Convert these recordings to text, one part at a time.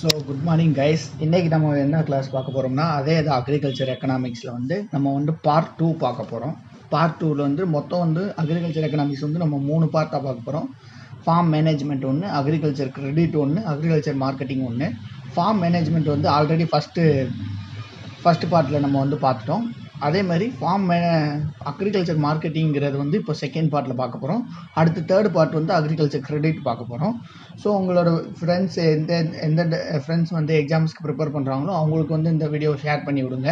So good morning guys. இன்றைக்கி நம்ம என்ன கிளாஸ் பார்க்க போகிறோம்னா அதே இது அக்ரிகல்ச்சர் எக்கனாமிக்ஸில் நம்ம பார்ட் 2 பார்க்க போகிறோம். பார்ட் 2ல் மொத்தம் அக்ரிகல்ச்சர் எக்கனாமிக்ஸ் நம்ம 3 பார்ட்டாக பார்க்க போகிறோம். ஃபார்ம் மேனேஜ்மெண்ட் ஒன்று, அக்ரிகல்ச்சர் கிரெடிட் ஒன்று, அக்ரிகல்ச்சர் மார்க்கெட்டிங் ஒன்று. ஃபார்ம் மேனேஜ்மெண்ட் ஆல்ரெடி ஃபஸ்ட்டு பார்ட்டில் நம்ம பார்த்துட்டோம். அதே மாதிரி அக்ரிகல்ச்சர் மார்க்கெட்டிங்கிறது இப்போ செகண்ட் பார்ட்டில் பார்க்க போகிறோம். அடுத்து தேர்ட் பார்ட் அக்ரிகல்ச்சர் கிரெடிட் பார்க்க போகிறோம். ஸோ உங்களோட ஃப்ரெண்ட்ஸ் எந்த ஃப்ரெண்ட்ஸ் எக்ஸாம்ஸ்க்கு ப்ரிப்பேர் பண்ணுறாங்களோ அவங்களுக்கு இந்த வீடியோ ஷேர் பண்ணி விடுங்க.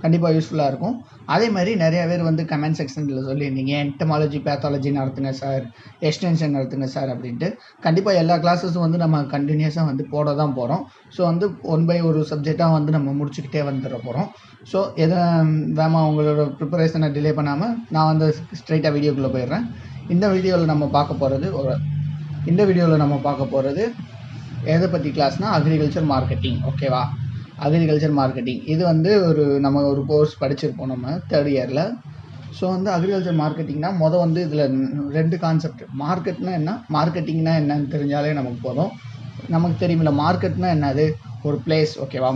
கண்டிப்பாக யூஸ்ஃபுல்லாக இருக்கும். அதே மாதிரி நிறைய பேர் கமெண்ட் செக்ஷனில் சொல்லியிருந்தீங்க, என்டமாலஜி பேத்தாலஜி நடத்துங்க சார், எக்ஸ்டென்ஷன் நடத்துங்க சார் அப்படின்ட்டு. கண்டிப்பாக எல்லா கிளாஸஸும் நம்ம கண்டினியூஸாக போட தான் போகிறோம். ஸோ ஒன் பை ஒரு சப்ஜெக்டாக நம்ம முடிச்சுக்கிட்டே வந்துட போகிறோம். ஸோ உங்களோட ப்ரிப்பரேஷனை டிலே பண்ணாமல் நான் ஸ்ட்ரைட்டாக வீடியோக்குள்ளே போயிடுறேன். இந்த வீடியோவில் நம்ம பார்க்க போகிறது எதை பற்றி கிளாஸ்னால் அக்ரிகல்ச்சர் மார்க்கெட்டிங். ஓகேவா? அக்ரிகல்ச்சர் மார்க்கெட்டிங் இது நம்ம ஒரு கோர்ஸ் படிச்சிருப்போம் நம்ம தேர்ட் இயரில். ஸோ அக்ரிகல்ச்சர் மார்க்கெட்டிங்னா இதில் 2 கான்செப்ட். மார்க்கெட்னா என்ன, மார்க்கெட்டிங்னா என்னன்னு தெரிஞ்சாலே நமக்கு போதும். நமக்கு தெரியுமில்ல, மார்க்கெட்னா என்னது, ஒரு பிளேஸ். ஓகேவா?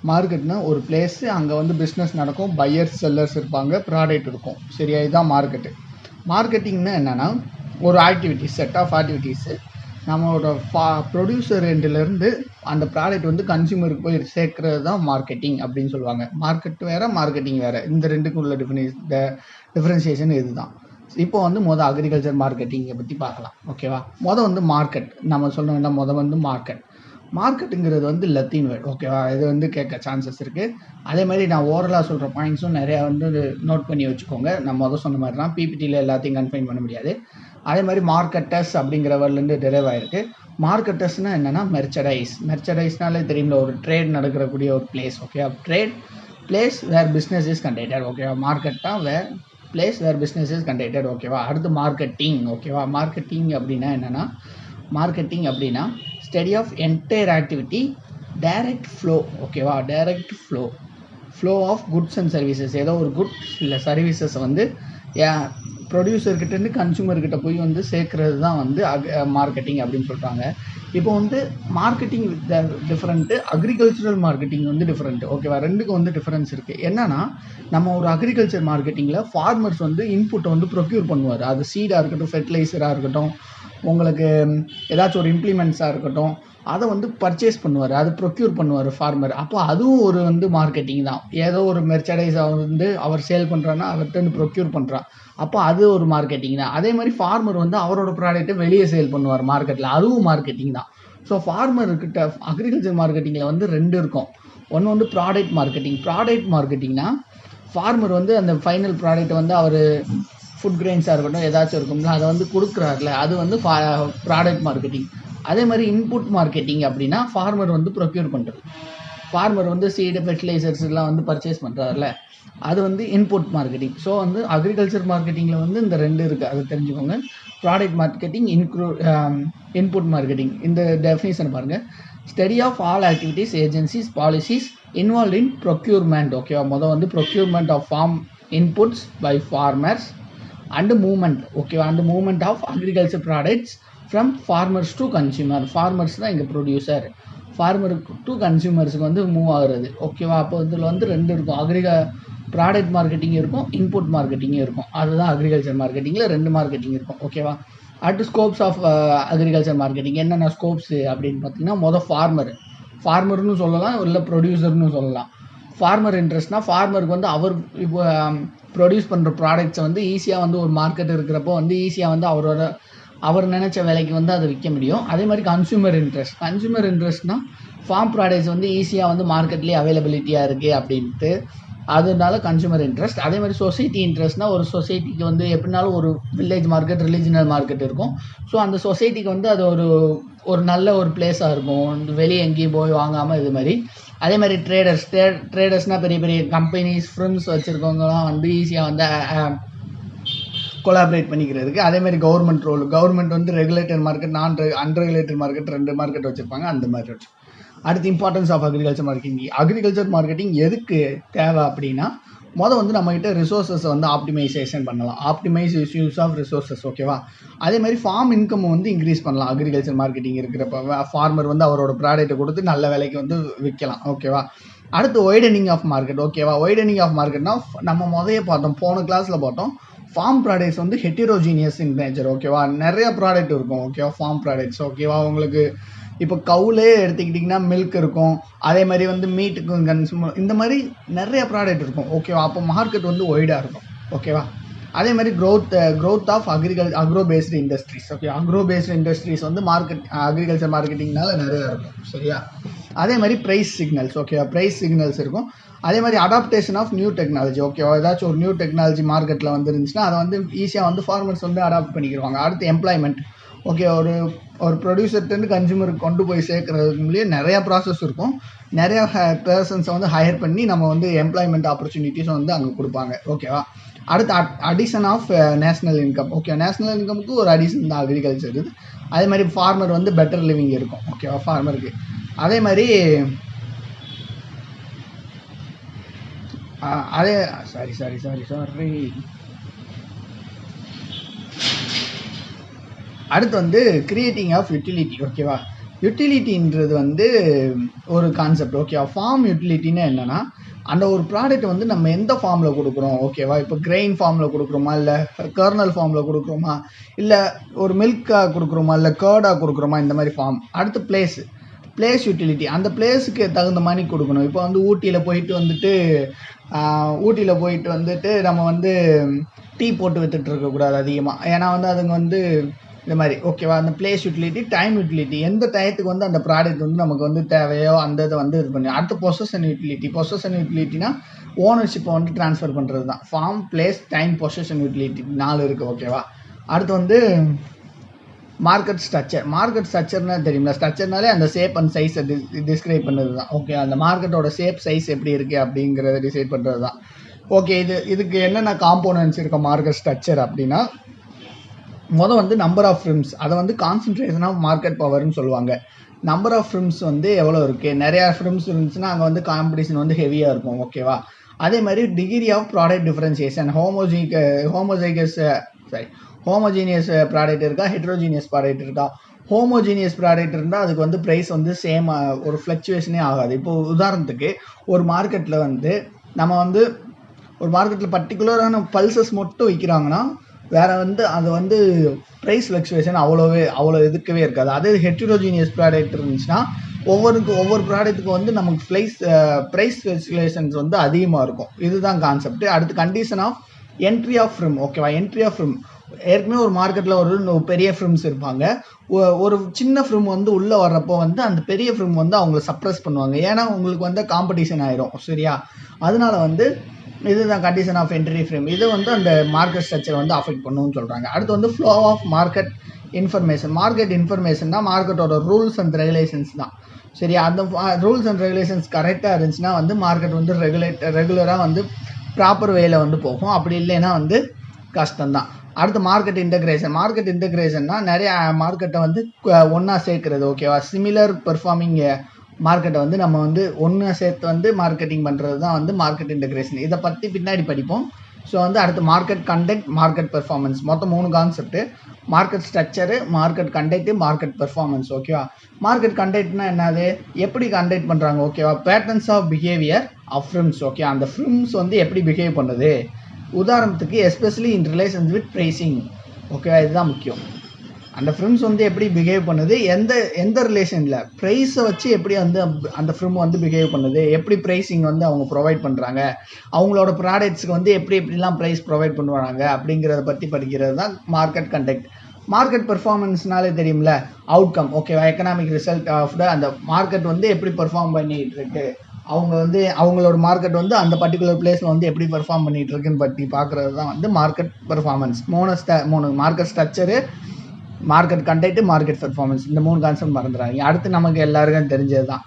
மார்க்கெட்னா ஒரு பிளேஸு, அங்கே பிஸ்னஸ் நடக்கும், பையர்ஸ் செல்லர்ஸ் இருப்பாங்க, ப்ராடக்ட் இருக்கும். சரியா? இதுதான் மார்க்கெட்டு. மார்க்கெட்டிங்னா என்னென்னா ஒரு ஆக்டிவிட்டிஸ், செட் ஆஃப் ஆக்டிவிட்டீஸு. நம்மளோட ப்ரொடியூசர் எண்ட்லேருந்து அந்த ப்ராடக்ட் கன்சியூமருக்கு போய் சேர்க்கறது தான் மார்க்கெட்டிங் அப்படின்னு சொல்லுவாங்க. மார்க்கெட் வேறு, மார்க்கெட்டிங் வேறு. இந்த ரெண்டுக்கும் உள்ள டிஃப்ரென்சியேஷன் இதுதான். இப்போ அக்ரிகல்ச்சர் மார்க்கெட்டிங்கை பற்றி பார்க்கலாம். ஓகேவா? மார்க்கெட் நம்ம சொல்லணும்னா மார்க்கெட்டுங்கிறது லத்தீன் வேர்ட். ஓகேவா? இது கேட்க சான்சஸ் இருக்குது. அதே மாதிரி நான் ஓரலாக சொல்கிற பாயிண்ட்ஸும் நிறையா நோட் பண்ணி வச்சுக்கோங்க. நான் சொன்ன மாதிரி தான், பிபிடியில் எல்லாத்தையும் கன்ஃபைன் பண்ண முடியாது. அதே மாதிரி மார்க்கெட்டர்ஸ் அப்படிங்கிற வேர்ட்லேருந்து டெரைவ் ஆகிருக்கு. மார்க்கெட்டர்ஸ்னால் என்னென்னா மெர்ச்சடைஸ்னாலே தெரியும்ல, ஒரு ட்ரேட் நடக்கக்கூடிய ஒரு பிளேஸ். ஓகேவா? Place where business is conducted. ஓகேவா? மார்க்கெட்டாக place where business is conducted. ஓகேவா? அடுத்து மார்க்கெட்டிங். ஓகேவா? மார்க்கெட்டிங் அப்படின்னா study of entire activity, direct flow. ஓகேவா? Direct flow of goods and services. ஏதோ ஒரு குட்ஸ் இல்லை சர்வீசஸை ப்ரொடியூசர்கிட்டேருந்து கன்சூமர்கிட்ட போய் சேர்க்கறது தான் மார்க்கெட்டிங் அப்படின்னு சொல்கிறாங்க. இப்போ marketing different, agricultural marketing different. ஓகேவா? ரெண்டுக்கும் டிஃப்ரென்ஸ் இருக்குது. என்னென்னா, நம்ம ஒரு அக்ரிகல்ச்சர் மார்க்கெட்டிங்கில் ஃபார்மர்ஸ் இன்புட்டை ப்ரொக்யூர் பண்ணுவார். அது சீடாக இருக்கட்டும், ஃபெர்டிலைசராக இருக்கட்டும், உங்களுக்கு ஏதாச்சும் ஒரு இம்ப்ளிமெண்ட்ஸாக இருக்கட்டும், அதை பர்ச்சேஸ் பண்ணுவார், அது ப்ரொக்யூர் பண்ணுவார் ஃபார்மர். அப்போ அதுவும் ஒரு மார்க்கெட்டிங் தான். ஏதோ ஒரு மெர்ச்சடைஸை அவர் சேல் பண்ணுறான்னா அவர்கிட்ட ப்ரொக்யூர் பண்ணுறான், அப்போ அது ஒரு மார்க்கெட்டிங் தான். அதே மாதிரி ஃபார்மர் அவரோட ப்ராடக்ட்டை வெளியே சேல் பண்ணுவார் மார்க்கெட்டில், அதுவும் மார்க்கெட்டிங் தான். ஸோ ஃபார்மர்கிட்ட அக்ரிகல்ச்சர் மார்க்கெட்டிங்கில் 2 இருக்கும். ஒன்று ப்ராடக்ட் மார்க்கெட்டிங்னா ஃபார்மர் அந்த ஃபைனல் ப்ராடக்ட்டை அவர் ஃபுட் கிரெயின்ஸாக இருக்கட்டும், ஏதாச்சும் இருக்கும்ல, அதை கொடுக்குறாருல, அது ப்ராடக்ட் மார்க்கெட்டிங். அதே மாதிரி இன்புட் மார்க்கெட்டிங் அப்படின்னா ஃபார்மர் ப்ரொக்யூர் பண்ணுறது. ஃபார்மர் சீடு, ஃபெர்டிலைசர்ஸ் எல்லாம் பர்ச்சேஸ் பண்ணுறாருல, அது இன்புட் மார்க்கெட்டிங். ஸோ அக்ரிகல்ச்சர் மார்க்கெட்டிங்கில் இந்த 2 இருக்குது, அதை தெரிஞ்சுக்கோங்க. Product marketing, input marketing. இந்த டெஃபினிஷன் பாருங்கள். Study of all activities, agencies, policies involve in procurement. ஓகேவா? Procurement of farm inputs by farmers and movement. ஓகேவா? and movement of agriculture products from farmers to consumer. farmers தான் இங்கே producer, farmer to கன்சியூமர்ஸுக்கு move ஆகுறது. ஓகேவா? அப்போ இதில் 2 இருக்கும். Product marketing இருக்கும், இன்புட் மார்க்கெட்டிங்கும் இருக்கும். அதுதான் அக்ரிகல்ச்சர் மார்க்கெட்டிங்கில் 2 மார்க்கெட்டிங் இருக்கும். ஓகேவா? அடுத்து ஸ்கோப்ஸ் ஆஃப் அக்ரிகல்ச்சர் மார்க்கெட்டிங் என்னென்ன ஸ்கோப்ஸு அப்படின்னு பார்த்தீங்கன்னா, ஃபார்மர்னு சொல்லலாம், இல்லை ப்ரொடியூசர்னு சொல்லலாம். ஃபார்மர் இன்ட்ரெஸ்ட்னா ஃபார்மருக்கு அவர் இப்போ ப்ரொடியூஸ் பண்ணுற ப்ராடக்ட்ஸை ஈஸியாக ஒரு மார்க்கெட் இருக்கிறப்போ ஈஸியாக அவர் நினச்ச விலைக்கு அதை விற்க முடியும். அதே மாதிரி கன்சூமர் இன்ட்ரெஸ்ட்னா ஃபார்ம் ப்ராடக்ட்ஸ் ஈஸியாக மார்க்கெட்லேயே அவைலபிலிட்டியாக இருக்குது அப்படின்ட்டு, அதனால கன்சூமர் இன்ட்ரெஸ்ட். அதே மாதிரி சொசைட்டி இன்ட்ரெஸ்ட்னா ஒரு சொசைட்டிக்கு எப்படினாலும் ஒரு வில்லேஜ் மார்க்கெட், ரிலீஜனல் மார்க்கெட் இருக்கும். ஸோ அந்த சொசைட்டிக்கு அது ஒரு நல்ல ஒரு பிளேஸாக இருக்கும், வெளியே எங்கேயும் போய் வாங்காமல். இது மாதிரி அதே மாதிரி ட்ரேடர்ஸ்னால் பெரிய பெரிய கம்பெனிஸ், ஃபிர்ம்ஸ் வச்சுருக்கவங்களாம் ஈஸியாக கொலாபரேட் பண்ணிக்கிறதுக்கு. அதே மாதிரி government regulated market, unregulated market, 2 market வச்சுருப்பாங்க. அந்த மாதிரி அடுத்து இம்பார்ட்டன்ஸ் ஆஃப் அக்ரிகல்ச்சர் மார்க்கெட்டிங் எதுக்கு தேவை அப்படின்னா, வந்து நம்மகிட்ட ரிசோர்ஸஸ் வந்து ஆப்டிமைசேஷன் பண்ணலாம், ஆப்டிமைஸ் யூஸ் ஆஃப் ரிசோர்ஸஸ். ஓகேவா? அதே மாதிரி ஃபார்ம் இன்கம் வந்து இன்க்ரீஸ் பண்ணலாம். அக்ரிகல்ச்சர் மார்க்கெட்டிங் இருக்கிறப்ப ஃபார்மர் வந்து அவரோட ப்ராடக்ட்டை கொடுத்து நல்ல விலைக்கு வந்து விற்கலாம். ஓகேவா? அடுத்து ஒய்டனிங் ஆஃப் மார்க்கெட். ஓகேவா? ஒய்டனிங் ஆஃப் மார்க்கெட்னா நம்ம பார்த்தோம், போன கிளாஸில் பார்த்தோம், ஃபார்ம் ப்ராடக்ட்ஸ் வந்து ஹெட்டிரோஜீனியஸ் இன் நேச்சர். ஓகேவா? நிறைய ப்ராடக்ட் இருக்கும். ஓகேவா? Farm products. ஓகேவா? உங்களுக்கு இப்போ கவுலே எடுத்துக்கிட்டிங்கன்னா மில்க் இருக்கும், அதே மாதிரி வந்து மீட்டுக்கும் கன்சூமர், இந்த மாதிரி நிறைய ப்ராடக்ட் இருக்கும். ஓகேவா? அப்போ மார்க்கெட் வந்து ஒய்டாக இருக்கும். ஓகேவா? அதே மாதிரி growth of agro based industries. Okay, agro based industries வந்து அக்ரிகல்ச்சர் மார்க்கெட்டிங்னால நிறையா இருக்கும். சரியா? அதே மாதிரி ப்ரைஸ் சிக்னல்ஸ். ஓகேவா? ப்ரைஸ் சிக்னல்ஸ் இருக்கும். அதே மாதிரி அடாப்டேஷன் ஆஃப் நியூ டெக்னாலஜி. ஓகேவா? ஏதாச்சும் ஒரு நியூ டெக்னாலஜி மார்க்கெட்டில் வந்து இருந்துச்சுன்னா அதை வந்து ஈஸியாக வந்து ஃபார்மர்ஸ் வந்து அடாப்ட் பண்ணிக்கிடுவாங்க. அடுத்து எம்ப்ளாய்மெண்ட். ஓகே, ஒரு ப்ரொடியூசர்லேருந்து கன்சூமருக்கு கொண்டு போய் சேர்க்குறதுக்குள்ளேயே நிறையா ப்ராசஸ் இருக்கும். நிறையா பர்சன்ஸை வந்து ஹையர் பண்ணி நம்ம வந்து எம்ப்ளாய்மெண்ட் ஆப்பர்ச்சுனிட்டிஸை வந்து அங்கே கொடுப்பாங்க. ஓகேவா? அடுத்து addition of national income. Okay, national இன்கமுக்கு ஒரு அடிஷன் தான் அக்ரிகல்ச்சர் இது. அதே மாதிரி ஃபார்மர் வந்து பெட்டர் லிவிங் இருக்கும். ஓகேவா? ஃபார்மருக்கு அதே மாதிரி அடுத்து வந்து கிரியேட்டிங் ஆஃப் யூட்டிலிட்டி. ஓகேவா? யூட்டிலிட்டின்றது வந்து ஒரு கான்செப்ட். ஓகேவா? ஃபார்ம் யூட்டிலிட்டின்னு என்னென்னா, அந்த ஒரு ப்ராடக்ட் வந்து நம்ம எந்த ஃபார்மில் கொடுக்குறோம். ஓகேவா? இப்போ கிரெயின் ஃபார்மில் கொடுக்குறோமா, இல்லை கர்னல் ஃபார்மில் கொடுக்குறோமா, இல்லை ஒரு மில்காக கொடுக்குறோமா, இல்லை கேர்டாக கொடுக்குறோமா, இந்த மாதிரி ஃபார்ம். அடுத்து பிளேஸ் யூட்டிலிட்டி. அந்த பிளேஸுக்கு தகுந்த மாதிரி கொடுக்கணும். இப்போ வந்து ஊட்டியில் போயிட்டு வந்துட்டு நம்ம வந்து டீ போட்டு வித்துட்டு இருக்கக்கூடாது அதிகமாக, ஏன்னா வந்து அதுங்க வந்து இந்த மாதிரி. ஓகேவா? அந்த பிளேஸ் யூட்டிலிட்டி, டைம் யூட்டிலிட்டி, எந்த டயத்துக்கு வந்து அந்த ப்ராடக்ட் வந்து நமக்கு வந்து தேவையோ அந்த இதை வந்து இது பண்ணி. அடுத்து பொசஷன் யூட்டிலிட்டினா ஓனர்ஷிப்பை வந்து ட்ரான்ஸ்ஃபர் பண்ணுறது தான். Form, place, time, possession utility 4 இருக்குது. ஓகேவா? அடுத்து வந்து மார்க்கெட் ஸ்ட்ரக்சர்னா தெரியுங்களா? ஸ்ட்ரக்சர்னாலே அந்த ஷேப் அண்ட் சைஸை டிஸ்கிரைப் பண்ணுறது தான். ஓகே, அந்த மார்க்கெட்டோட ஷேப் சைஸ் எப்படி இருக்குது அப்படிங்கிறத டிசைட் பண்ணுறது தான். ஓகே, இதுக்கு என்னென்ன காம்போனன்ட்ஸ் இருக்க மார்க்கெட் ஸ்ட்ரக்சர் அப்படின்னா, வந்து நம்பர் ஆஃப் ஃபிர்ம்ஸ், அதை வந்து கான்சன்ட்ரேஷன் ஆஃப் மார்க்கெட் பவர்னு சொல்லுவாங்க. நம்பர் ஆஃப் ஃபிர்ம்ஸ் வந்து எவ்வளோ இருக்குது, நிறையா ஃபிர்ம்ஸ் இருந்துச்சுன்னா அங்கே வந்து காம்படிஷன் வந்து ஹெவியாக இருக்கும். ஓகேவா? அதே மாதிரி degree of product differentiation, homogeneous product இருக்கா, ஹெட்ரோஜீனியஸ் ப்ராடக்ட் இருக்கா. ஹோமோஜீனியஸ் ப்ராடக்ட் இருந்தால் அதுக்கு வந்து ப்ரைஸ் வந்து சேம், ஒரு ஃப்ளக்சுவேஷனே ஆகாது. இப்போது உதாரணத்துக்கு ஒரு மார்க்கெட்டில் வந்து நம்ம வந்து ஒரு மார்க்கெட்டில் பர்டிகுலரான பல்சஸ் மட்டும் விற்கிறாங்கன்னா வேறு வந்து அது வந்து ப்ரைஸ் ஃப்ளக்சுவேஷன் அவ்வளோ எதிர்க்கவே இருக்காது. அதே ஹெட்ரோஜீனியஸ் ப்ராடக்ட் இருந்துச்சுன்னா ஒவ்வொரு ப்ராடக்ட்டுக்கு வந்து நமக்கு ப்ரைஸ் ஃப்ளக்சுவேஷன்ஸ் வந்து அதிகமாக இருக்கும். இதுதான் கான்செப்ட். அடுத்து condition of entry of firm. ஓகேவா? என்ட்ரி ஆஃப் ஃபிர்ம், ஏற்கனவே ஒரு மார்க்கெட்டில் ஒரு பெரிய ஃபிர்ம்ஸ் இருப்பாங்க. ஒரு சின்ன ஃபிர்ம் வந்து உள்ளே வர்றப்போ வந்து அந்த பெரிய ஃபிர்ம் வந்து அவங்கள சப்ரஸ் பண்ணுவாங்க, ஏன்னா உங்களுக்கு வந்து காம்படிஷன் ஆயிரும். சரியா? அதனால வந்து இதுதான் கண்டிஷன் ஆஃப் என்ட்ரி ஃபிர்ம். இது வந்து அந்த மார்க்கெட் ஸ்ட்ரக்சர் வந்து அஃபெக்ட் பண்ணுன்னு சொல்கிறாங்க. அடுத்து வந்து ஃப்ளோ ஆஃப் மார்க்கெட் இன்ஃபர்மேஷன்னா மார்க்கெட்டோட ரூல்ஸ் அண்ட் ரெகுலேஷன்ஸ் தான். சரியா? அந்த ரூல்ஸ் அண்ட் ரெகுலேஷன்ஸ் கரெக்டாக இருந்துச்சுன்னா வந்து மார்க்கெட் வந்து ரெகுலராக வந்து ப்ராப்பர் வேல வந்து போகும். அப்படி இல்லைன்னா வந்து கஷ்டம்தான். அடுத்து மார்க்கெட் இன்டகிரேஷன்னா நிறைய மார்க்கெட்டை வந்து ஒன்றா சேர்க்குறது. ஓகேவா? சிமிலர் பெர்ஃபார்மிங் மார்க்கெட்டை வந்து நம்ம வந்து ஒன்று சேர்த்து வந்து மார்க்கெட்டிங் பண்ணுறது தான் வந்து மார்க்கெட் இன்டகிரேஷன். இதை பற்றி பின்னாடி படிப்போம். ஸோ வந்து அடுத்து மார்க்கெட் கண்டக்ட், மார்க்கெட் பெர்ஃபார்மன்ஸ், மொத்தம் 3 concept. Market structure, market conduct, market performance. ஓகேவா? மார்க்கெட் கண்டக்ட்னா என்னது, எப்படி கண்டக்ட் பண்ணுறாங்க. ஓகேவா? Patterns of behaviour of firms. Okay, அந்த ஃபிர்ம்ஸ் வந்து எப்படி பிஹேவ் பண்ணுது. உதாரணத்துக்கு especially in relations with pricing. ஓகேவா? இதுதான் முக்கியம். அந்த ஃபிர்ம்ஸ் வந்து எப்படி பிஹேவ் பண்ணுது, எந்த ரிலேஷனில் ப்ரைஸை வச்சு எப்படி வந்து அந்த ஃபிர்ம் வந்து பிஹேவ் பண்ணுது, எப்படி ப்ரைஸிங் வந்து அவங்க ப்ரொவைட் பண்ணுறாங்க, அவங்களோட ப்ராடக்ட்ஸுக்கு வந்து எப்படிலாம் ப்ரைஸ் ப்ரொவைட் பண்ணுவாங்க அப்படிங்கிறத பற்றி படிக்கிறது தான் மார்க்கெட் கண்டக்ட். மார்க்கெட் பெர்ஃபார்மன்ஸ்னாலே தெரியும்ல, அவுட்கம். ஓகேவா? எக்கனாமிக் ரிசல்ட் ஆஃப் அந்த மார்க்கெட் வந்து எப்படி பெர்ஃபார்ம் பண்ணிட்டு இருக்கு, அவங்க வந்து அவங்களோட மார்க்கெட் வந்து அந்த பர்டிகுலர் பிளேஸில் வந்து எப்படி பெர்ஃபார்ம் பண்ணிட்டு இருக்குன்னு பற்றி பார்க்குறது தான் வந்து market performance. 3 market structure, market conduct, market performance, இந்த 3 கான்செப்ட் மறந்துடுறாங்க. அடுத்து நமக்கு எல்லாருக்கும் தெரிஞ்சது தான்.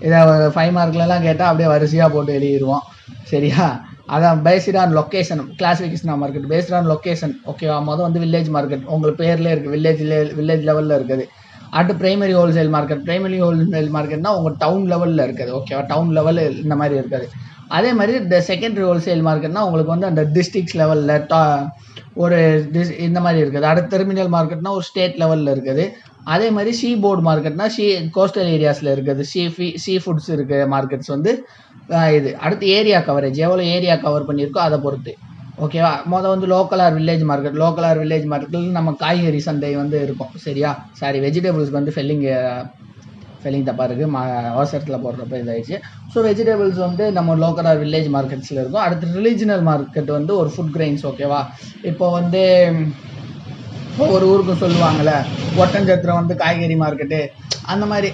இதை 5 மார்க்லலாம் கேட்டால் அப்படியே வரிசையாக போட்டு எழுதிடுவோம். சரியா? அதான் based on location, classification of market based on location. ஓகேவா? வந்து வில்லேஜ் மார்க்கெட் உங்களுக்கு பேர்லேயே இருக்குது, வில்லேஜ் லெவலில் இருக்குது. அடுத்து primary wholesale market. Primary wholesale மார்க்கெட்னா உங்கள் டவுன் லெவலில் இருக்குது, ஓகேவா, டவுன் லெவல் இந்த மாதிரி இருக்காது. அதே மாதிரி இந்த செகண்டரி ஹோல்சேல் மார்க்கெட்னா உங்களுக்கு வந்து அந்த டிஸ்ட்ரிக்ஸ் லெவலில் ஒரு இந்த மாதிரி இருக்குது. அடுத்து டெர்மினல் மார்க்கெட்னா ஒரு ஸ்டேட் லெவலில் இருக்குது. அதே மாதிரி சீ போர்டு மார்க்கெட்னா கோஸ்டல் ஏரியாஸில் இருக்குது. சீ ஃபுட்ஸ் இருக்குது மார்க்கெட்ஸ் வந்து இது. அடுத்து ஏரியா கவரேஜ், எவ்வளோ ஏரியா கவர் பண்ணியிருக்கோ அதை பொறுத்து, ஓகேவா. வந்து local or village market. Local or village மார்க்கெட்டில் நம்ம காய்கறி சந்தை வந்து இருக்கும், சரியா. சாரி, வெஜிடபிள்ஸ்க்கு வந்து ஃபெல்லிங் தப்பாக இருக்குது, அவசரத்தில் போடுறப்ப இதாகிடுச்சு. ஸோ வெஜிடபிள்ஸ் வந்து நம்ம லோக்கல் ஆர் வில்லேஜ் மார்க்கெட்ஸில் இருக்கும். அடுத்து ரிலீஜனல் மார்க்கெட் வந்து ஒரு ஃபுட் கிரெயின்ஸ், ஓகேவா. இப்போ வந்து ஒவ்வொரு ஊருக்கும் சொல்லுவாங்கள்ல, ஒட்டஞ்சத்திரம் வந்து காய்கறி மார்க்கெட்டு, அந்த மாதிரி